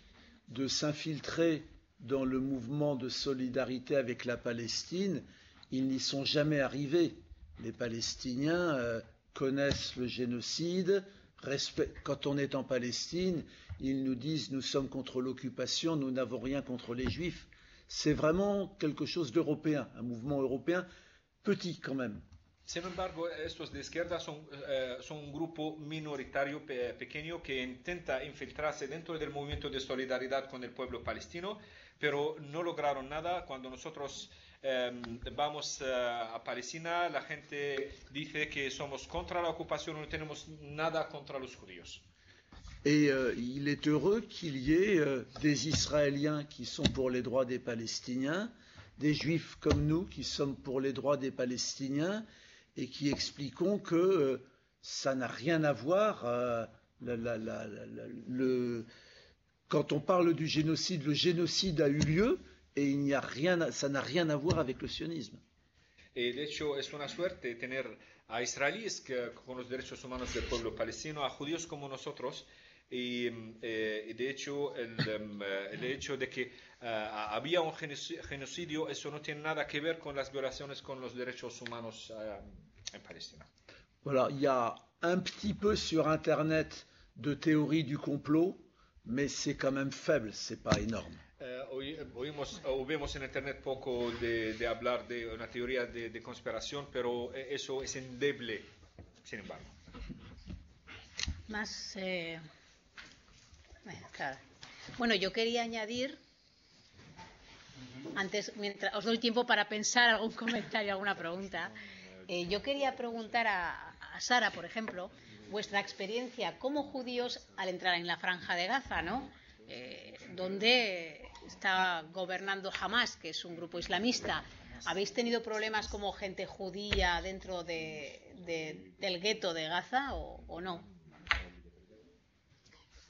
de s'infiltrer dans le mouvement de solidarité avec la Palestine. Ils n'y sont jamais arrivés. Les Palestiniens connaissent le génocide. Quand on est en Palestine, ils nous disent « nous sommes contre l'occupation, nous n'avons rien contre les Juifs ». C'est vraiment quelque chose d'européen, un mouvement européen petit quand même. Sin embargo, estos de izquierda son un grupo minoritario pequeño que intenta infiltrarse dentro del movimiento de solidaridad con el pueblo palestino, pero no lograron nada. Cuando nosotros vamos a Palestina, la gente dice que somos contra la ocupación, no tenemos nada contra los judíos. Et il est heureux qu'il y ait des Israéliens qui sont pour les droits des Palestiniens, des Juifs comme nous qui sommes pour les droits des Palestiniens et qui expliquons que ça n'a rien à voir. Quand on parle du génocide, le génocide a eu lieu et ça n'a rien à voir avec le sionisme. Y de hecho es una suerte tener a israelíes con los derechos humanos del pueblo palestino, a judíos como nosotros, y de hecho el hecho de que había un genocidio, eso no tiene nada que ver con las violaciones con los derechos humanos en Palestina. Voilà, il y a un petit peu sur Internet de théorie du complot, mais c'est quand même faible, c'est pas énorme. Vemos en internet poco de hablar de una teoría de conspiración, pero eso es endeble, sin embargo. Más, claro. Bueno, yo quería añadir, antes, mientras os doy tiempo para pensar algún comentario, alguna pregunta, yo quería preguntar a Sara, por ejemplo, vuestra experiencia como judíos al entrar en la Franja de Gaza, ¿no? Donde está gobernando Hamas, que es un grupo islamista. ¿Habéis tenido problemas como gente judía dentro del gueto de Gaza o no?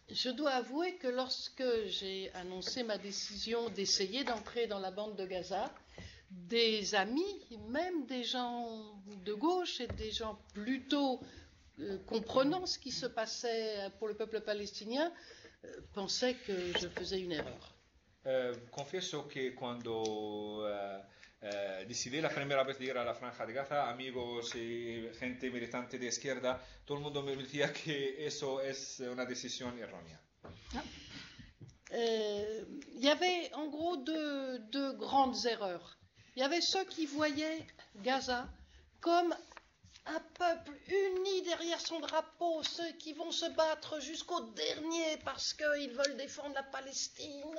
Je dois avouer que lorsque j'ai annoncé ma décision d'essayer d'entrer dans la bande de Gaza, des amis, même des gens de gauche et des gens plutôt comprenant ce qui se passait pour le peuple palestinien, pensaient que je faisais une erreur. Confieso que cuando decidí la primera vez de ir a la Franja de Gaza, amigos y gente militante de izquierda, todo el mundo me decía que eso es una decisión errónea. Il y avait en gros deux grandes erreurs. Il y avait ceux qui voyaient Gaza comme un peuple uni derrière son drapeau, ceux qui vont se battre jusqu'au dernier parce qu'ils veulent défendre la Palestine.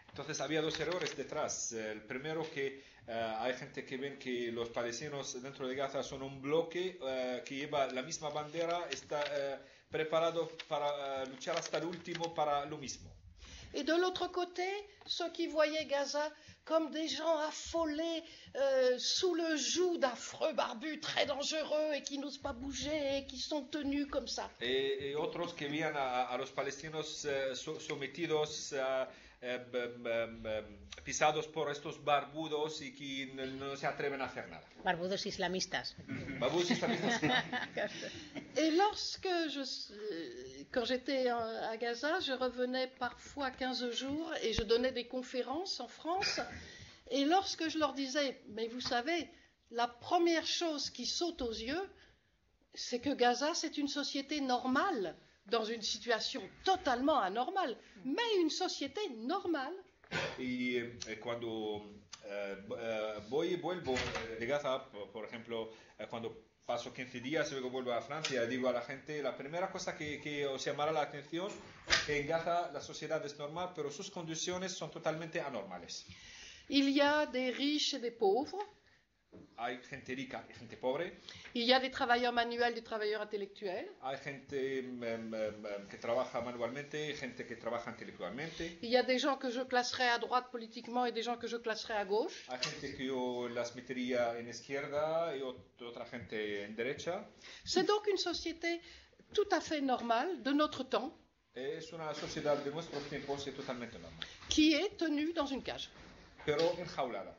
Entonces había dos errores detrás. El primero que hay gente que ven que los palestinos dentro de Gaza son un bloque que lleva la misma bandera, está preparado para luchar hasta el último para lo mismo. Et de l'autre côté, ceux qui voyaient Gaza comme des gens affolés sous le joug d'affreux barbus très dangereux et qui n'osent pas bouger et qui sont tenus comme ça. Y otros que veían a los palestinos sometidos, pisados por estos barbudos y que no se atreven a hacer nada. Barbudos islamistas. Barbudos islamistas. Et quand j'étais à Gaza, je revenais parfois 15 jours et je donnais des conférences en France. Et lorsque je leur disais, mais vous savez, la première chose qui saute aux yeux, c'est que Gaza, c'est une société normale, dans une situation totalement anormale, mais une société normale. Y cuando voy y vuelvo de Gaza, por ejemplo, cuando paso 15 días y luego vuelvo a Francia, digo a la gente, la primera cosa que os llamará la atención es que en Gaza la sociedad es normal, pero sus condiciones son totalmente anormales. Il y a des riches et des pauvres. Hay gente rica y gente pobre. Il y a des travailleurs manuels, des travailleurs intellectuels. Hay gente que trabaja manualmente, gente que trabaja intelectualmente. Il y a des gens que je classerais à droite politiquement et des gens que je classerais à gauche. Hay gente que yo las metería en izquierda y otra gente en derecha. C'est donc une société tout à fait normale de notre temps. Es una sociedad de nuestros tiempos y totalmente normal. Qui est tenue dans une cage. Pero enjaulada.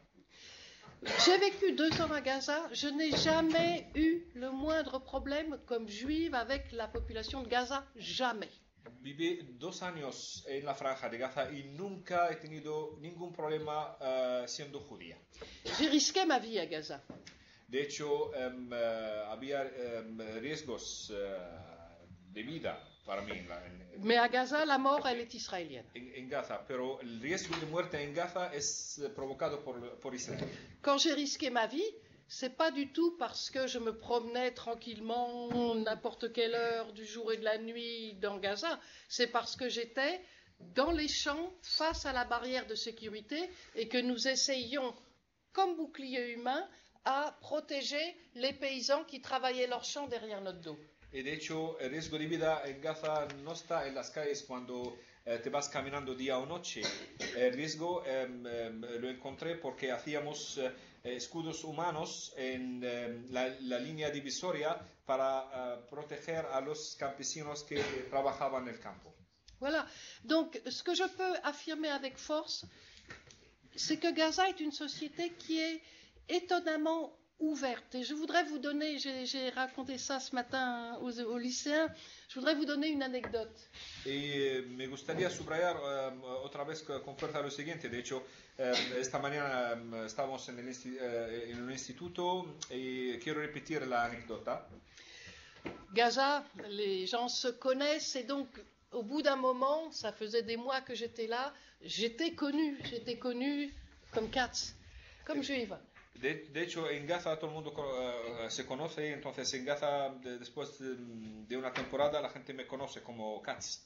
J'ai vécu 2 ans à Gaza, je n'ai jamais eu le moindre problème comme juive avec la population de Gaza, jamais. Viví 2 años en la Franja de Gaza y nunca he tenido ningún problema siendo judía. J'ai risqué ma vie à Gaza. De hecho, había riesgos de vida para mí. Mais à Gaza, la mort, elle est israélienne. En Gaza, pero el riesgo de muerte en Gaza es provocado por Israel. Quand j'ai risqué ma vie, c'est pas du tout parce que je me promenais tranquillement n'importe quelle heure du jour et de la nuit dans Gaza. C'est parce que j'étais dans les champs face à la barrière de sécurité et que nous essayions, comme bouclier humain, à protéger les paysans qui travaillaient leurs champs derrière notre dos. Y de hecho, el riesgo de vida en Gaza no está en las calles cuando te vas caminando día o noche. El riesgo lo encontré porque hacíamos escudos humanos en la línea divisoria para proteger a los campesinos que trabajaban en el campo. Voilà. Donc, ce que je peux affirmer avec force, c'est que Gaza est une société qui est étonnamment ouverte. Et je voudrais vous donner, j'ai raconté ça ce matin aux lycéens, je voudrais vous donner une anecdote. Y me gustaría subrayar otra vez con fuerza lo siguiente. De hecho, esta mañana estábamos en un instituto y quiero repetir la anécdota. Gaza, les gens se connaissent et donc au bout d'un moment, ça faisait des mois que j'étais là, j'étais connue comme Katz, comme juive. De hecho, en Gaza todo el mundo se conoce, entonces en Gaza después de una temporada la gente me conoce como Katz.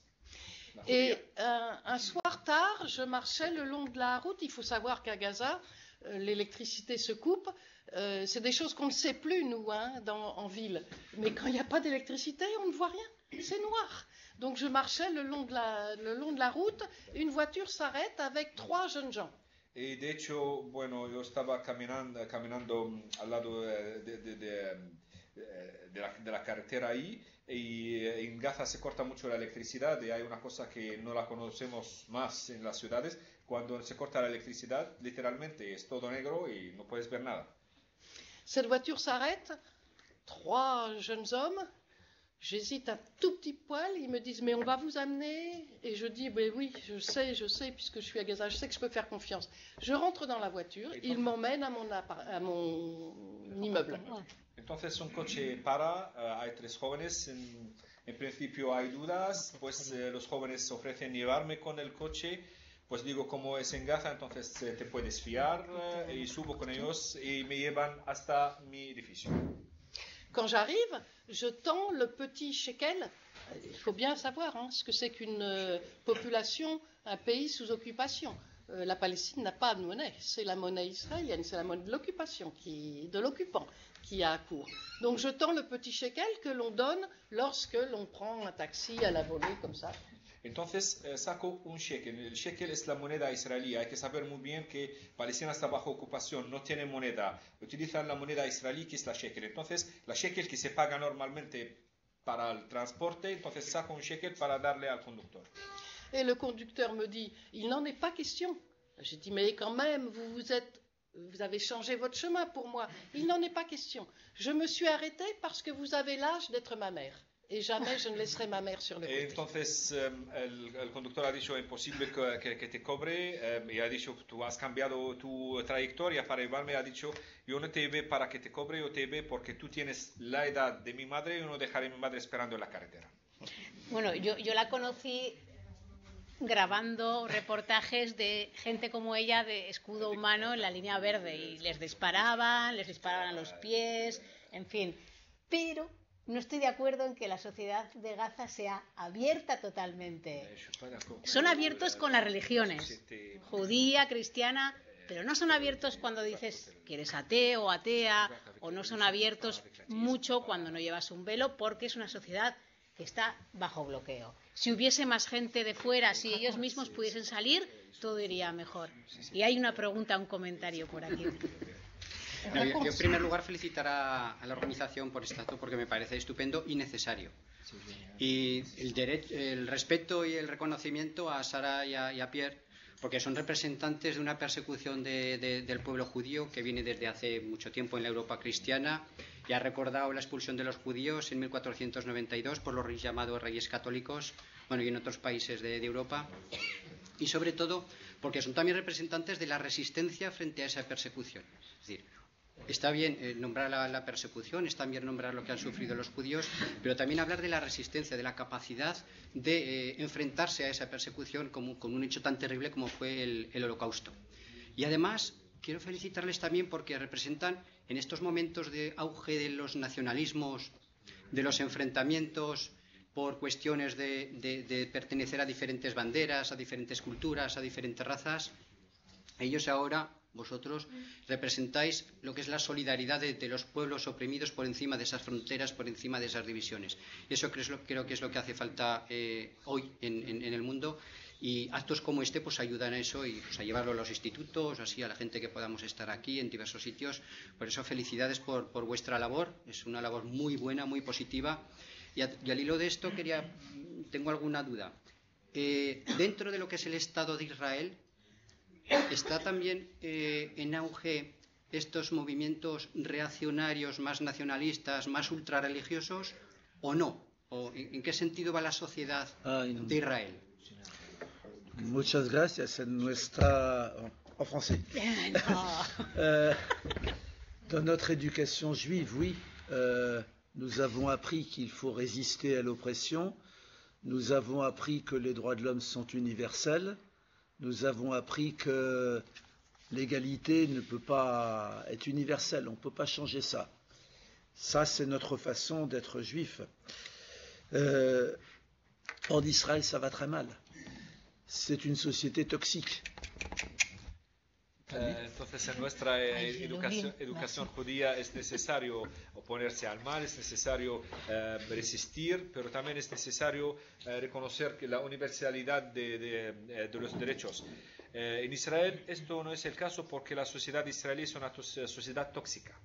Et un soir tard, je marchais le long de la route. Il faut savoir qu'à Gaza, l'électricité se coupe. C'est des choses qu'on ne sait plus, nous, en ville. Mais quand il n'y a pas d'électricité, on ne voit rien. C'est noir. Donc je marchais le long de la route. Une voiture s'arrête avec 3 jeunes gens. Y de hecho, bueno, yo estaba caminando al lado de la carretera ahí, y en Gaza se corta mucho la electricidad y hay una cosa que no la conocemos más en las ciudades. Cuando se corta la electricidad, literalmente es todo negro y no puedes ver nada. Cette voiture s'arrête, 3 jeunes hommes. J'hésite un tout petit poil, ils me disent « mais on va vous amener ?» Et je dis « oui, je sais, puisque je suis à Gaza, je sais que je peux faire confiance. » Je rentre dans la voiture, ils m'emmènent à mon immeuble. Entonces un coche para, hay 3 jóvenes, en principio hay dudas, pues los jóvenes ofrecen llevarme con el coche, pues digo como es en Gaza, entonces te puedes fiar, y subo con ellos y me llevan hasta mi edificio. Quand j'arrive, je tends le petit shekel. Il faut bien savoir ce que c'est qu'une population, un pays sous occupation. La Palestine n'a pas de monnaie, c'est la monnaie israélienne, c'est la monnaie de l'occupation, de l'occupant qui a cours. Donc je tends le petit shekel que l'on donne lorsque l'on prend un taxi à la volée comme ça. Entonces saco un shekel. El shekel es la moneda israelí. Hay que saber muy bien que Palestina está bajo ocupación, no tiene moneda. Utilizan la moneda israelí que es la shekel. Entonces la shekel que se paga normalmente para el transporte, entonces saco un shekel para darle al conductor. Et le conducteur me dit, il n'en est pas question. J'ai dit, mais quand même, vous avez changé votre chemin pour moi. Il n'en est pas question. Je me suis arrêté parce que vous avez l'âge d'être ma mère. Et jamais je ne laisserai ma mère sur le côté. Entonces el conductor ha dicho imposible que te cobre, y ha dicho tú has cambiado tu trayectoria para llevarme, ha dicho yo no te llevé para que te cobre, yo te llevé porque tú tienes la edad de mi madre y no dejaré a mi madre esperando en la carretera. Bueno, yo la conocí grabando reportajes de gente como ella de escudo humano en la línea verde y les disparaban a los pies, en fin, pero no estoy de acuerdo en que la sociedad de Gaza sea abierta totalmente. Son abiertos con las religiones, judía, cristiana, pero no son abiertos cuando dices que eres ateo o atea, o no son abiertos mucho cuando no llevas un velo, porque es una sociedad que está bajo bloqueo. Si hubiese más gente de fuera, si ellos mismos pudiesen salir, todo iría mejor. Y hay una pregunta, un comentario por aquí. No, yo en primer lugar felicitar a la organización por este acto porque me parece estupendo y necesario. Y el respeto y el reconocimiento a Sara y a Pierre, porque son representantes de una persecución del pueblo judío que viene desde hace mucho tiempo en la Europa cristiana y ha recordado la expulsión de los judíos en 1492 por los llamados reyes católicos, bueno, y en otros países de Europa, y sobre todo porque son también representantes de la resistencia frente a esa persecución. Es decir, está bien nombrar la persecución, está bien nombrar lo que han sufrido los judíos, pero también hablar de la resistencia, de la capacidad de enfrentarse a esa persecución con un hecho tan terrible como fue el Holocausto. Y además quiero felicitarles también porque representan en estos momentos de auge de los nacionalismos, de los enfrentamientos por cuestiones de pertenecer a diferentes banderas, a diferentes culturas, a diferentes razas. Ellos ahora Vosotros representáis lo que es la solidaridad de los pueblos oprimidos por encima de esas fronteras, por encima de esas divisiones. Y eso creo que es lo que hace falta hoy en el mundo. Y actos como este pues ayudan a eso y pues, a llevarlo a los institutos, así a la gente que podamos estar aquí en diversos sitios. Por eso felicidades por vuestra labor. Es una labor muy buena, muy positiva. Y al hilo de esto tengo alguna duda. Dentro de lo que es el Estado de Israel, ¿está también en auge estos movimientos reaccionarios, más nacionalistas, más ultrarreligiosos o no? ¿O en qué sentido va la sociedad de Israel? Muchas gracias. En français. Dans notre éducation juive, oui, nous avons appris qu'il faut résister à l'oppression. Nous avons appris que les droits de l'homme sont universels. Nous avons appris que l'égalité ne peut pas être universelle. On ne peut pas changer ça. Ça, c'est notre façon d'être juif. En Israël, ça va très mal. C'est une société toxique. Entonces, en nuestra educación judía es necesario oponerse al mal, es necesario resistir, pero también es necesario reconocer que la universalidad de los derechos. En Israel esto no es el caso porque la sociedad israelí es una sociedad tóxica.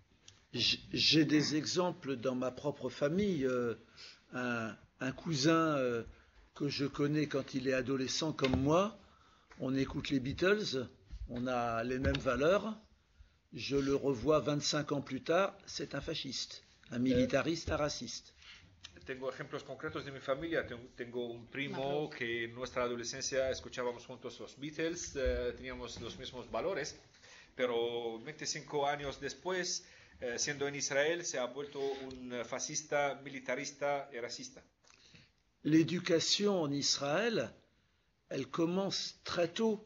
J'ai des exemples dans ma propre famille. Un cousin que je connais quand il est adolescent comme moi, on écoute les Beatles. On a les mêmes valeurs. Je le revois 25 ans plus tard, c'est un fasciste, un militariste, un raciste. Tengo ejemplos concretos de mi familia. Tengo un primo que en nuestra adolescencia escuchábamos juntos los Beatles, teníamos los mismos valores, pero 25 años después, siendo en Israel, se ha vuelto un fascista, militarista y racista. L'éducation en Israël, elle commence très tôt.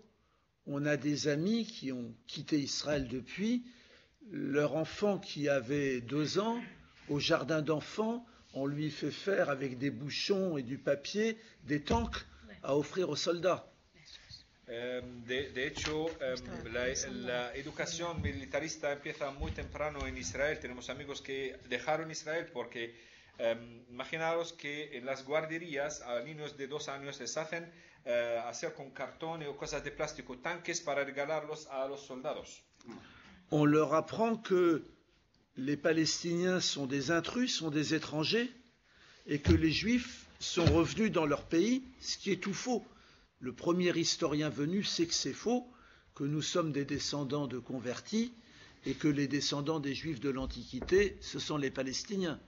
On a des amis qui ont quitté Israël depuis. Leur enfant qui avait 2 ans, au jardin d'enfants, on lui fait faire avec des bouchons et du papier des tanks à offrir aux soldats. De hecho, la educación militarista empieza muy temprano en Israel. Tenemos amigos que dejaron Israel porque imaginaros que en las guarderías a niños de 2 años les hacen hacer con cartón o cosas de plástico tanques para regalarlos a los soldados. On leur apprend que les Palestiniens sont des intrus, sont des étrangers, et que les Juifs sont revenus dans leur pays, ce qui est tout faux. Le premier historien venu sait que c'est faux, que nous sommes des descendants de convertis, et que les descendants des Juifs de l'Antiquité, ce sont les Palestiniens.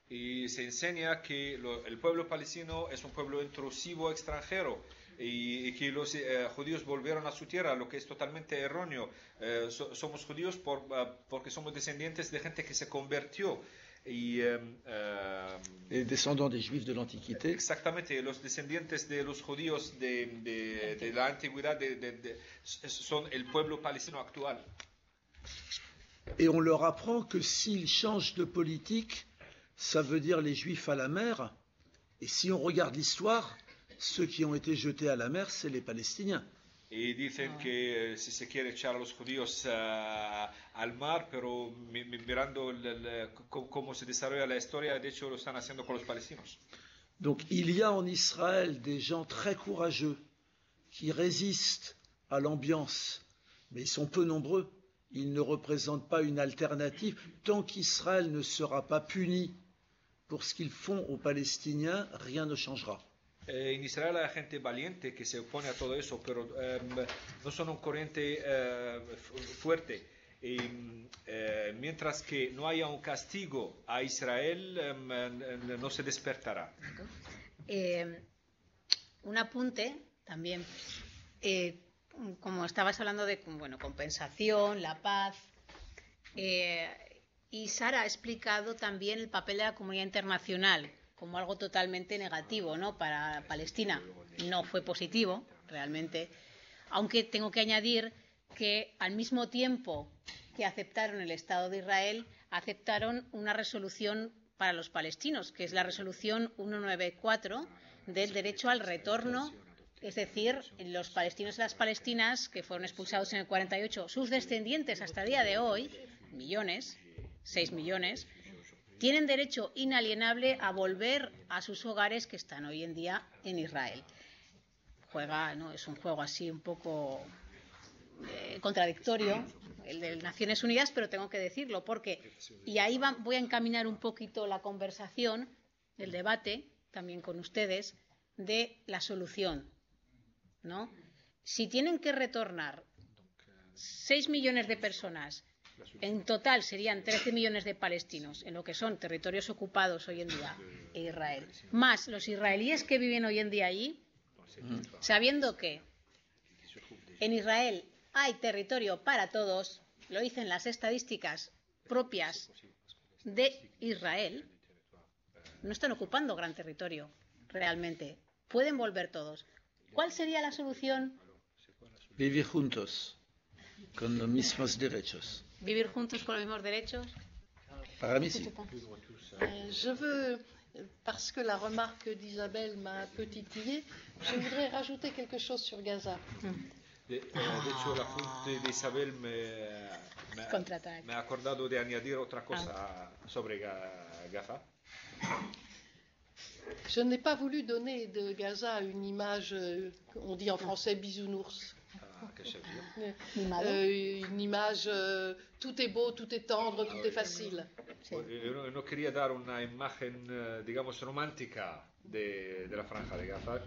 Y se enseña que el pueblo palestino es un pueblo intrusivo extranjero y que los judíos volvieron a su tierra, lo que es totalmente erróneo. Somos judíos porque somos descendientes de gente que se convirtió. Les descendants des Juifs de l'Antiquité. Exactamente, los descendientes de los judíos de la antigüedad son el pueblo palestino actual. Et on leur apprend que s'ils changent de politique, ça veut dire les Juifs à la mer. Et si on regarde l'histoire, ceux qui ont été jetés à la mer, c'est les Palestiniens. Y dicen que si se quiere echar a los judíos al mar, pero mirando cómo se desarrolla la historia, de hecho lo están haciendo con los palestinos. Donc il y a en Israël des gens très courageux qui résistent à l'ambiance, mais ils sont peu nombreux. Ils ne représentent pas une alternative. Tant qu'Israël ne sera pas puni pour ce qu'ils font aux Palestiniens, rien ne changera. En Israel hay gente valiente que se opone a todo eso, pero no son un corriente fuerte. Y, mientras que no haya un castigo a Israel, no se despertará. Un apunte también. Como estabas hablando de compensación, la paz, y Sara ha explicado también el papel de la comunidad internacional como algo totalmente negativo, ¿no? Para Palestina no fue positivo, realmente, aunque tengo que añadir que al mismo tiempo que aceptaron el Estado de Israel, aceptaron una resolución para los palestinos, que es la resolución 194 del derecho al retorno Es decir, los palestinos y las palestinas que fueron expulsados en el 48, sus descendientes hasta el día de hoy, millones, 6 millones, tienen derecho inalienable a volver a sus hogares que están hoy en día en Israel. Es un juego así un poco contradictorio, el de Naciones Unidas, pero tengo que decirlo porque, y ahí voy a encaminar un poquito la conversación, el debate, también con ustedes, de la solución, ¿no? Si tienen que retornar 6 millones de personas, en total serían 13 millones de palestinos en lo que son territorios ocupados hoy en día e Israel, más los israelíes que viven hoy en día allí, sabiendo que en Israel hay territorio para todos, lo dicen las estadísticas propias de Israel, no están ocupando gran territorio realmente, pueden volver todos. ¿Cuál sería la solución? Vivir juntos, con los mismos derechos. ¿Vivir juntos con los mismos derechos? Para mí sí. Je veux, parce que la remarque d'Isabelle m'a un peu titillé, je voudrais rajouter quelque chose sur Gaza. De hecho, el apunte de Isabel me ha acordado de añadir otra cosa sobre Gaza. Je n'ai pas voulu donner de Gaza une image, on dit en français bisounours. Une image, tout est beau, tout est tendre, tout est facile. Yo no quería dar una imagen, digamos, romántica de la franja de Gaza.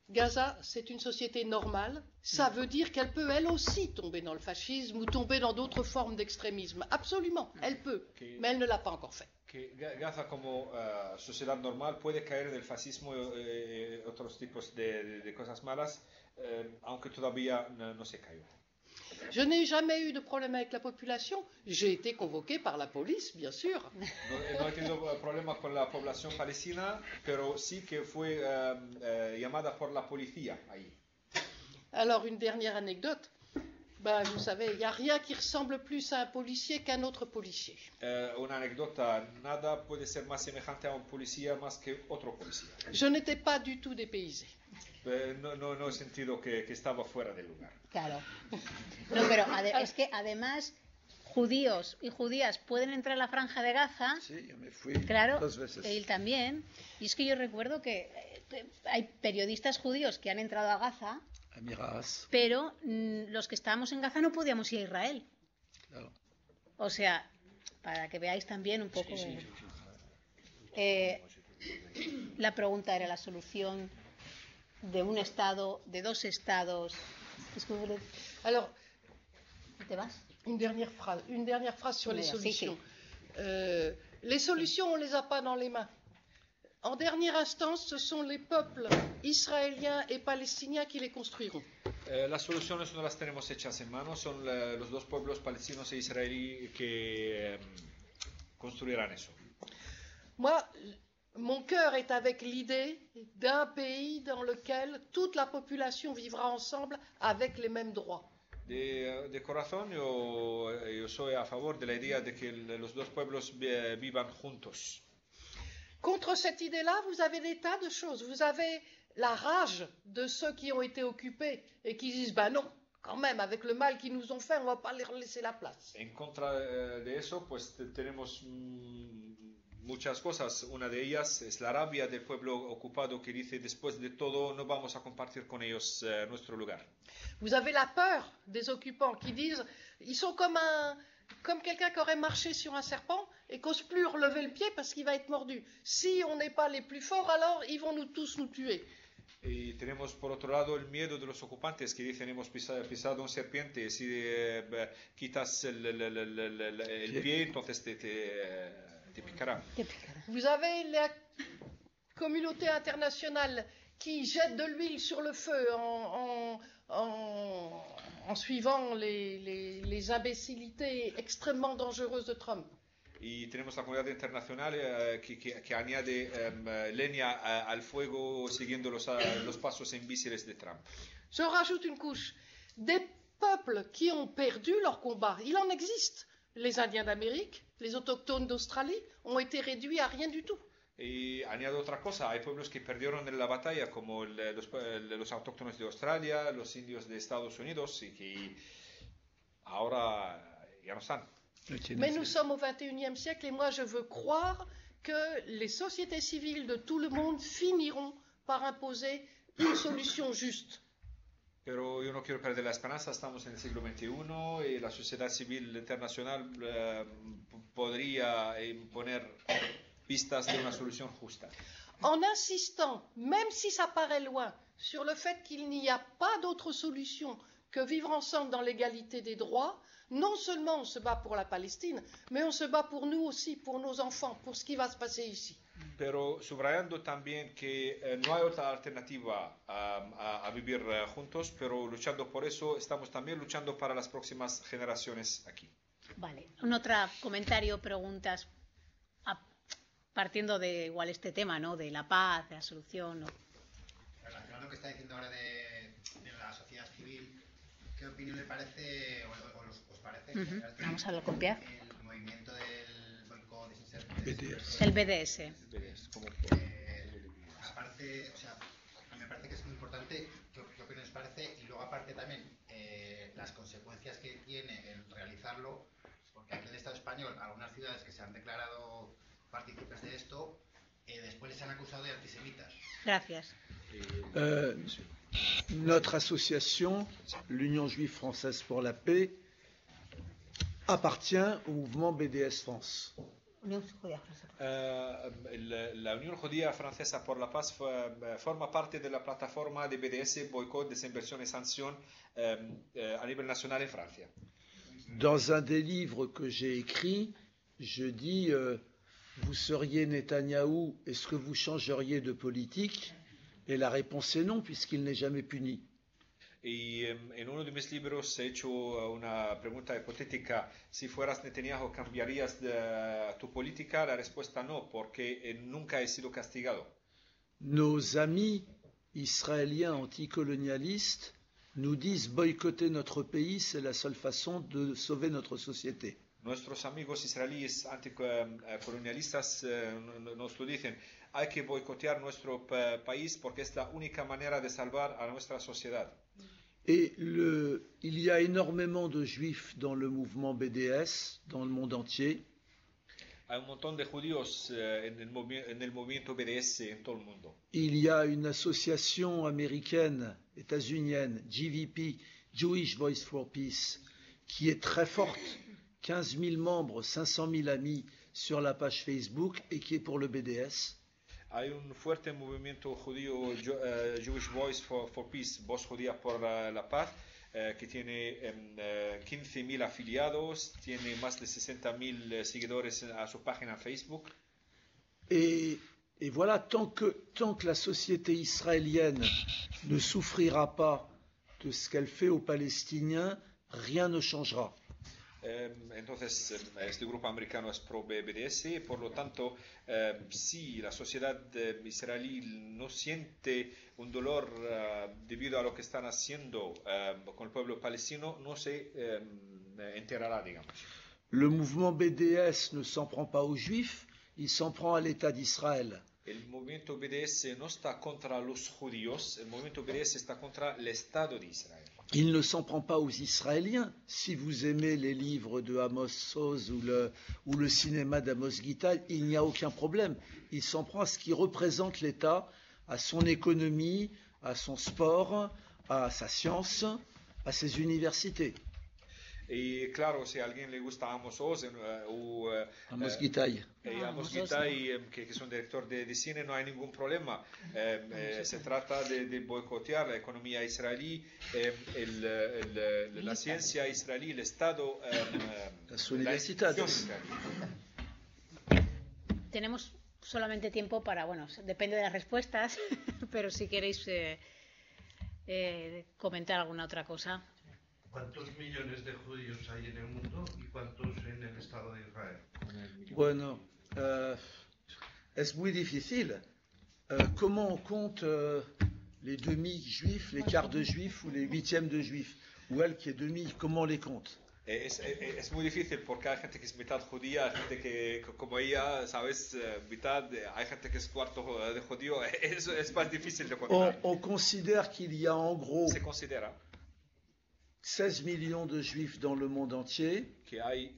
Gaza, c'est une société normale. Ça veut dire qu'elle peut, elle aussi, tomber dans le fascisme ou tomber dans d'autres formes d'extrémisme. Absolument, elle peut, mais elle ne l'a pas encore fait. Que Gaza como sociedad normal puede caer en el fascismo y otros tipos de cosas malas, aunque todavía no se cayó. Je n'ai jamais eu de problème avec la population. J'ai été convoqué par la police, bien sûr. No he tenido problemas con la población palestina, pero sí que fue llamada por la policía ahí. Alors, une dernière anecdote. Vous savez, il n'y a rien qui ressemble plus à un policier qu'un autre policier. Una anécdota, nada puede ser más semejante a un policía más que otro policía. Je n'étais pas du tout dépaysée. No he sentido que estaba fuera del lugar. Claro. No, pero es que además judíos y judías pueden entrar a la Franja de Gaza. Sí, yo me fui claro, 2 veces. Él también. Y es que yo recuerdo que hay periodistas judíos que han entrado a Gaza, pero los que estábamos en Gaza no podíamos ir a Israel. Claro. O sea, para que veáis también un poco. La pregunta era la solución de un Estado, de 2 Estados. Alors, ¿te vas? Une dernière phrase sur les solutions. Sí. Les solutions, on ne les a pas dans les mains. En dernière instance, ce sont les peuples israéliens et palestiniens qui les construiront. Las soluciones no las tenemos hechas en mano, son los dos pueblos palestinos e israelí que construirán eso. Moi, mon cœur est avec l'idée d'un pays dans lequel toute la population vivra ensemble avec les mêmes droits. De corazón yo soy a favor de la idea de que los dos pueblos vivan juntos. Contre cette idée-là, vous avez des tas de choses. Vous avez la rage de ceux qui ont été occupés et qui disent « non, quand même, avec le mal qu'ils nous ont fait, on ne va pas leur laisser la place. » En contra de eso, pues tenemos muchas cosas. Una de ellas es la rabia del pueblo ocupado que dice después de todo no vamos a compartir con ellos nuestro lugar. Vous avez la peur des occupants qui disent ils sont comme quelqu'un qui aurait marché sur un serpent et qu'ose plus relever le pied parce qu'il va être mordu. Si on n'est pas les plus forts, alors ils vont tous nous tuer. Y tenemos por otro lado el miedo de los ocupantes que dicen hemos pisado un serpiente, si quitas el pie entonces te picará. Vous avez la communauté internationale qui jette de l'huile sur le feu en suivant les imbécilités extrêmement dangereuses de Trump. Y tenemos la comunidad internacional que añade leña al fuego siguiendo los pasos imbéciles de Trump. Je rajoute une couche. Des peuples qui ont perdu leur combat, il en existe. Les Indiens d'Amérique, les autochtones d'Australie ont été réduits à rien du tout. Y añado otra cosa, hay pueblos que perdieron en la batalla, como los autóctonos de Australia, los indios de Estados Unidos, y que ahora ya no están. Mais nous sommes au XXIe siècle et moi je veux croire que les sociétés civiles de tout le monde finiront par imposer une solution juste. Pero yo no quiero perder la esperanza, estamos en el siglo XXI y la sociedad civil internacional podría imponer pistas de una solución justa. En insistant, même si ça paraît loin, sur le fait qu'il n'y a pas d'autre solution que vivre ensemble dans l'égalité des droits, non seulement on se bat pour la Palestine, mais on se bat pour nous aussi, pour nos enfants, pour ce qui va se passer ici. Pero subrayando también que no hay otra alternativa a vivir juntos, pero luchando por eso estamos también luchando para las próximas generaciones aquí. Vale, un otro comentario, preguntas, partiendo de igual este tema, ¿no? De la paz, de la solución. ¿No? Relacionado lo que está diciendo ahora de la sociedad civil, ¿qué opinión le parece os parece Vamos a copiar. el movimiento del boicot BDS. El BDS. Aparte, o sea, me parece que es muy importante qué opinión os parece y luego aparte también las consecuencias que tiene el realizarlo, porque aquí en el Estado español algunas ciudades que se han declarado partícipes de esto, después les han acusado de antisemitas. Gracias. Notre association, l'Union juive française pour la paix, appartient au mouvement BDS France. La Unión Judía Francesa por la Paz forma parte de la plataforma de BDS, boicot, desinversión y sanción a nivel nacional en Francia. Dans un des livres que j'ai écrit, je dis vous seriez Netanyahou, est-ce que vous changeriez de politique? Et la réponse est non, puisqu'il n'est jamais puni. Y en uno de mis libros he hecho una pregunta hipotética: si fueras Netanyahu, ¿cambiarías tu política? La respuesta no, porque nunca he sido castigado. Nos amis israéliens anticolonialistes nous disent boycotter notre pays, c'est la seule façon de sauver notre société. Nuestros amigos israelíes anticolonialistas nos lo dicen: hay que boicotear nuestro país porque es la única manera de salvar a nuestra sociedad. Et il y a énormément de juifs dans le mouvement BDS, dans le monde entier. Hay un montón de judíos en el movimiento BDS en todo el mundo. Il y a une association américaine, états-unienne, JVP, Jewish Voice for Peace, qui est très forte, 15 000 membres, 500 000 amis sur la page Facebook et qui est pour le BDS. Hay un fuerte movimiento judío, Jewish Voice for Peace, Voz Judía por la Paz, que tiene 15.000 afiliados, tiene más de 60.000 seguidores a su página Facebook. Et voilà, tant que la société israélienne ne souffrira pas de ce qu'elle fait aux Palestiniens, rien ne changera. Entonces, este grupo americano es pro BDS, y por lo tanto, si la sociedad israelí no siente un dolor debido a lo que están haciendo con el pueblo palestino, no se enterará, digamos. Le mouvement BDS ne s'en prend pas aux Juifs, il s'en prend à l'État d'Israël. El movimiento BDS no está contra los judíos, el movimiento BDS está contra el Estado de Israel. Il ne s'en prend pas aux Israéliens. Si vous aimez les livres de Amos Oz ou le cinéma d'Amos Gitaï, il n'y a aucun problème. Il s'en prend à ce qui représente l'État, à son économie, à son sport, à sa science, à ses universités. Y claro, si a alguien le gusta Amos Oz Amos Gitaï, Amos Gitaï, que es un director de cine, no hay ningún problema. Se trata de boicotear la economía israelí, la ciencia israelí, el Estado, las universidades. Tenemos solamente tiempo para, bueno, depende de las respuestas, pero si queréis comentar alguna otra cosa. ¿Cuántos millones de judíos hay en el mundo y cuántos en el Estado de Israel? Bueno, es muy difícil. Comment on compte les demi-juifs, les quarts de juifs ou les huitièmes de juifs? Ou elle qui est demi, comment on les compte? Es muy difícil porque hay gente que es mitad judía, hay gente que, como ella, ¿sabes? Hay gente que es cuarto de judío. Es más difícil de contar. On considère qu'il y a en gros Se considera 16 millions de juifs dans le monde entier, que hay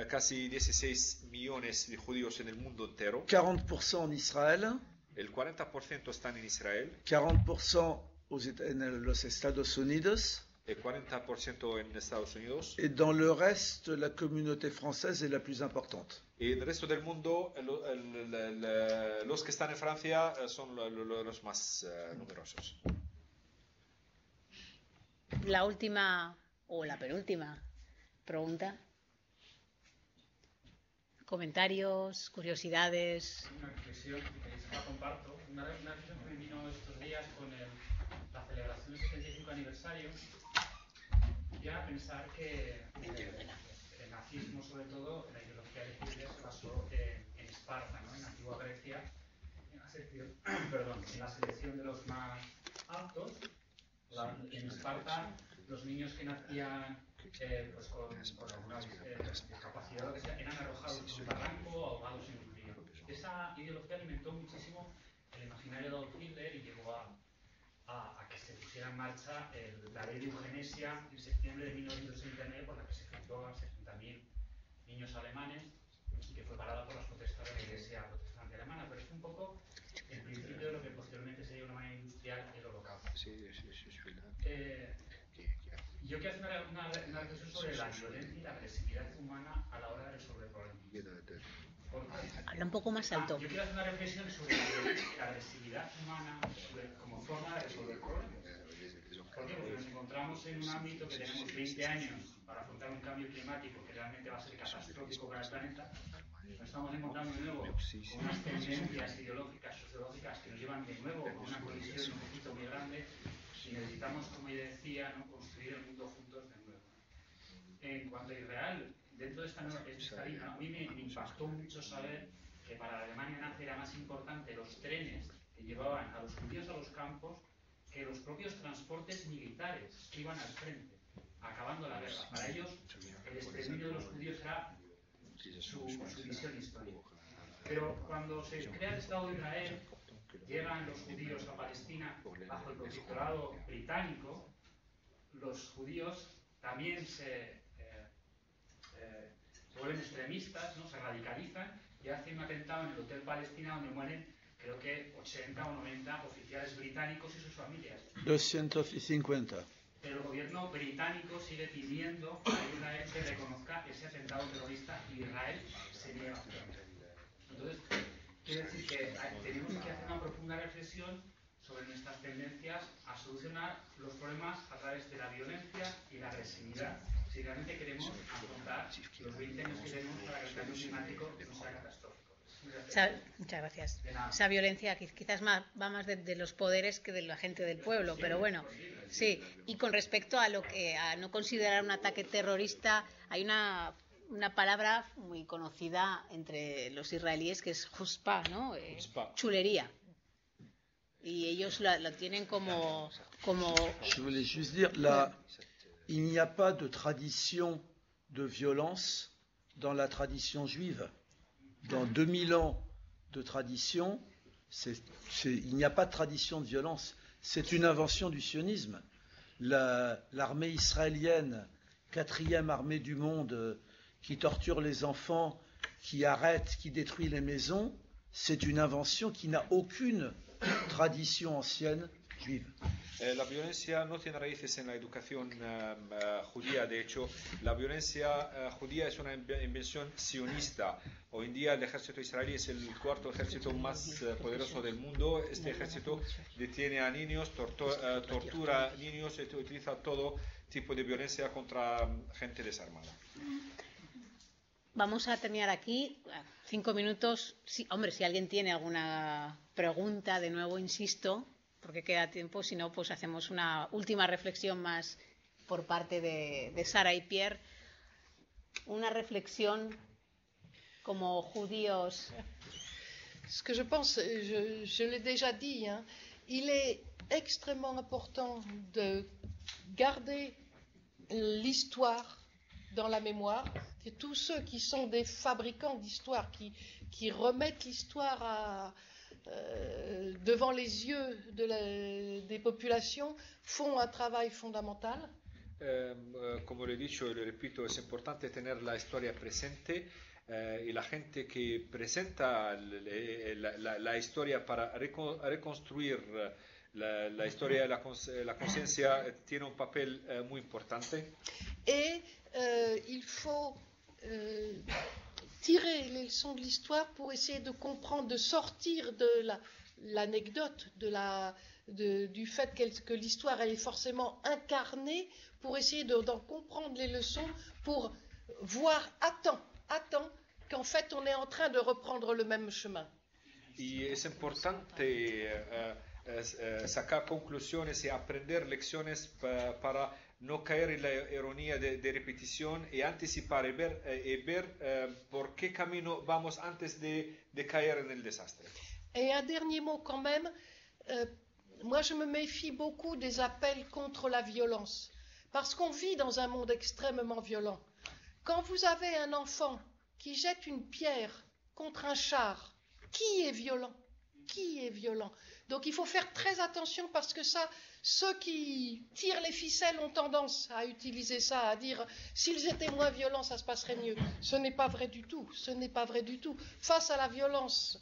casi 16 millones de judíos en el mundo entero. 40% en Israël, El 40% están en Israel, 40% en los Estados Unidos, el 40% en Estados Unidos. et dans le reste, la communauté française est la plus importante. Y en el resto del mundo, los que están en Francia son los más numerosos. La última o la penúltima pregunta. Comentarios, curiosidades. Una reflexión que la comparto. Una reflexión que me vino estos días con la celebración del 75 aniversario. Ya pensar que el nazismo, sobre todo, la ideología de Hitler se basó en Esparta, ¿no? En la antigua Grecia, en la selección de los más aptos. En Esparta, los niños que nacían pues con alguna discapacidad o lo que sea, eran arrojados en un barranco o ahogados en un río. Esa ideología alimentó muchísimo el imaginario de Adolf Hitler y llevó a que se pusiera en marcha la ley de eugenesia en septiembre de 1969, por la que se ejecutó a 60.000 niños alemanes y que fue parada por las protestas de la Iglesia protestante alemana. Pero es un poco el principio de lo que posteriormente sería una manera industrial el holocausto. Yo quiero hacer una reflexión sobre la violencia y la agresividad humana a la hora de resolver problemas. Habla un poco más alto. Yo quiero hacer una reflexión sobre la agresividad humana como forma de resolver problemas. ¿Por qué? Porque nos encontramos en un ámbito que tenemos 20 años para afrontar un cambio climático que realmente va a ser catastrófico para el planeta. Nos estamos encontrando de nuevo con unas tendencias ideológicas, sociológicas que nos llevan de nuevo a una colisión y un conflicto muy grande. Y necesitamos, como ya decía, ¿no? Construir el mundo juntos de nuevo. En cuanto a Israel, dentro de esta línea, a mí me impactó mucho saber que para la Alemania nazi era más importante los trenes que llevaban a los judíos a los campos que los propios transportes militares que iban al frente, acabando la guerra. Para ellos, el exterminio de los judíos era su visión histórica. Pero cuando se crea el Estado de Israel, llegan los judíos a Palestina bajo el protectorado británico, los judíos también se vuelven extremistas, ¿no? Se radicalizan y hacen un atentado en el Hotel Palestina donde mueren, creo que 80 o 90 oficiales británicos y sus familias. 250. Pero el gobierno británico sigue pidiendo a Israel que reconozca ese atentado terrorista y Israel se niega a hacerlo. Entonces, quiero decir que tenemos que hacer una profunda reflexión sobre nuestras tendencias a solucionar los problemas a través de la violencia y la agresividad, si realmente queremos afrontar los 20 años que tenemos para que el cambio climático no sea catastrófico. Muchas gracias. Esa violencia quizás va más de los poderes que de la gente del pueblo, pero bueno, sí. Y con respecto a lo que a no considerar un ataque terrorista, hay una palabra muy conocida entre los israelíes que es chutzpah, ¿no? Chulería. Y ellos lo tienen como... Je voulais juste dire, il n'y a pas de tradition de violence dans la tradition juive. Dans 2000 ans de tradition, il n'y a pas de tradition de violence. C'est une invention du sionisme. L'armée israélienne, 4e armée du monde, qui torture les enfants, qui arrête, qui détruit les maisons, c'est une invention qui n'a aucune tradition ancienne juive. La violencia no tiene raíces en la educación judía. De hecho, la violencia judía es una invención sionista. Hoy en día el ejército israelí es el cuarto ejército más poderoso del mundo. Este ejército detiene a niños, tortura a niños y utiliza todo tipo de violencia contra gente desarmada. Vamos a terminar aquí. 5 minutos. Sí, hombre, si alguien tiene alguna pregunta, de nuevo insisto, porque queda tiempo, si no, pues hacemos una última reflexión más por parte de Sara y Pierre. Una reflexión como judíos. Ce que je pense, je l'ai déjà dit, hein, il est extrêmement important de garder l'histoire dans la mémoire. C'est tous ceux qui sont des fabricants d'histoire, qui remettent l'histoire devant les yeux des populations, font un travail fondamental. Como le he dicho y lo repito, es importante tener la historia presente y la gente que presenta la historia para reconstruir la historia de la conciencia tiene un papel muy importante. Et il faut tirer les leçons de l'histoire pour essayer de comprendre, de sortir de l'anecdote, du fait que l'histoire elle est forcément incarnée, pour essayer d'en comprendre les leçons, pour voir à temps qu'en fait on est en train de reprendre le même chemin. Y es importante sacar conclusiones y aprender lecciones para no caer en la ironía de repetición y anticipar y ver por qué camino vamos antes de caer en el desastre. Et un dernier mot quand même, moi je me méfie beaucoup des appels contre la violence, parce qu'on vit dans un monde extrêmement violent. Quand vous avez un enfant qui jette une pierre contre un char, qui est violent? Qui est violent? Donc il faut faire très attention, parce que ça, ceux qui tirent les ficelles ont tendance à utiliser ça, à dire s'ils étaient moins violents, ça se passerait mieux. Ce n'est pas vrai du tout. Ce n'est pas vrai du tout. Face à la violence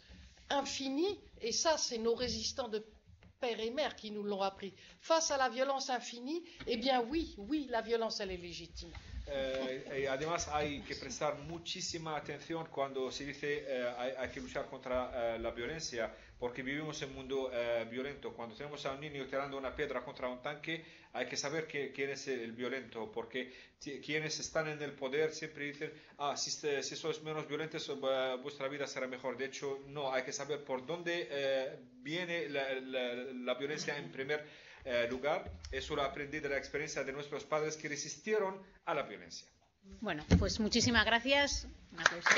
infinie, et ça c'est nos résistants de père et mère qui nous l'ont appris, face à la violence infinie, eh bien oui, la violence elle est légitime. Y además hay que prestar muchísima atención cuando se dice hay que luchar contra la violencia, porque vivimos en un mundo violento. Cuando tenemos a un niño tirando una piedra contra un tanque, hay que saber quién es el violento, porque quienes están en el poder siempre dicen, si sois menos violentos, vuestra vida será mejor. De hecho, no, hay que saber por dónde viene la violencia en primer lugar. Eso lo aprendí de la experiencia de nuestros padres que resistieron a la violencia. Bueno, pues muchísimas gracias. Un aplauso.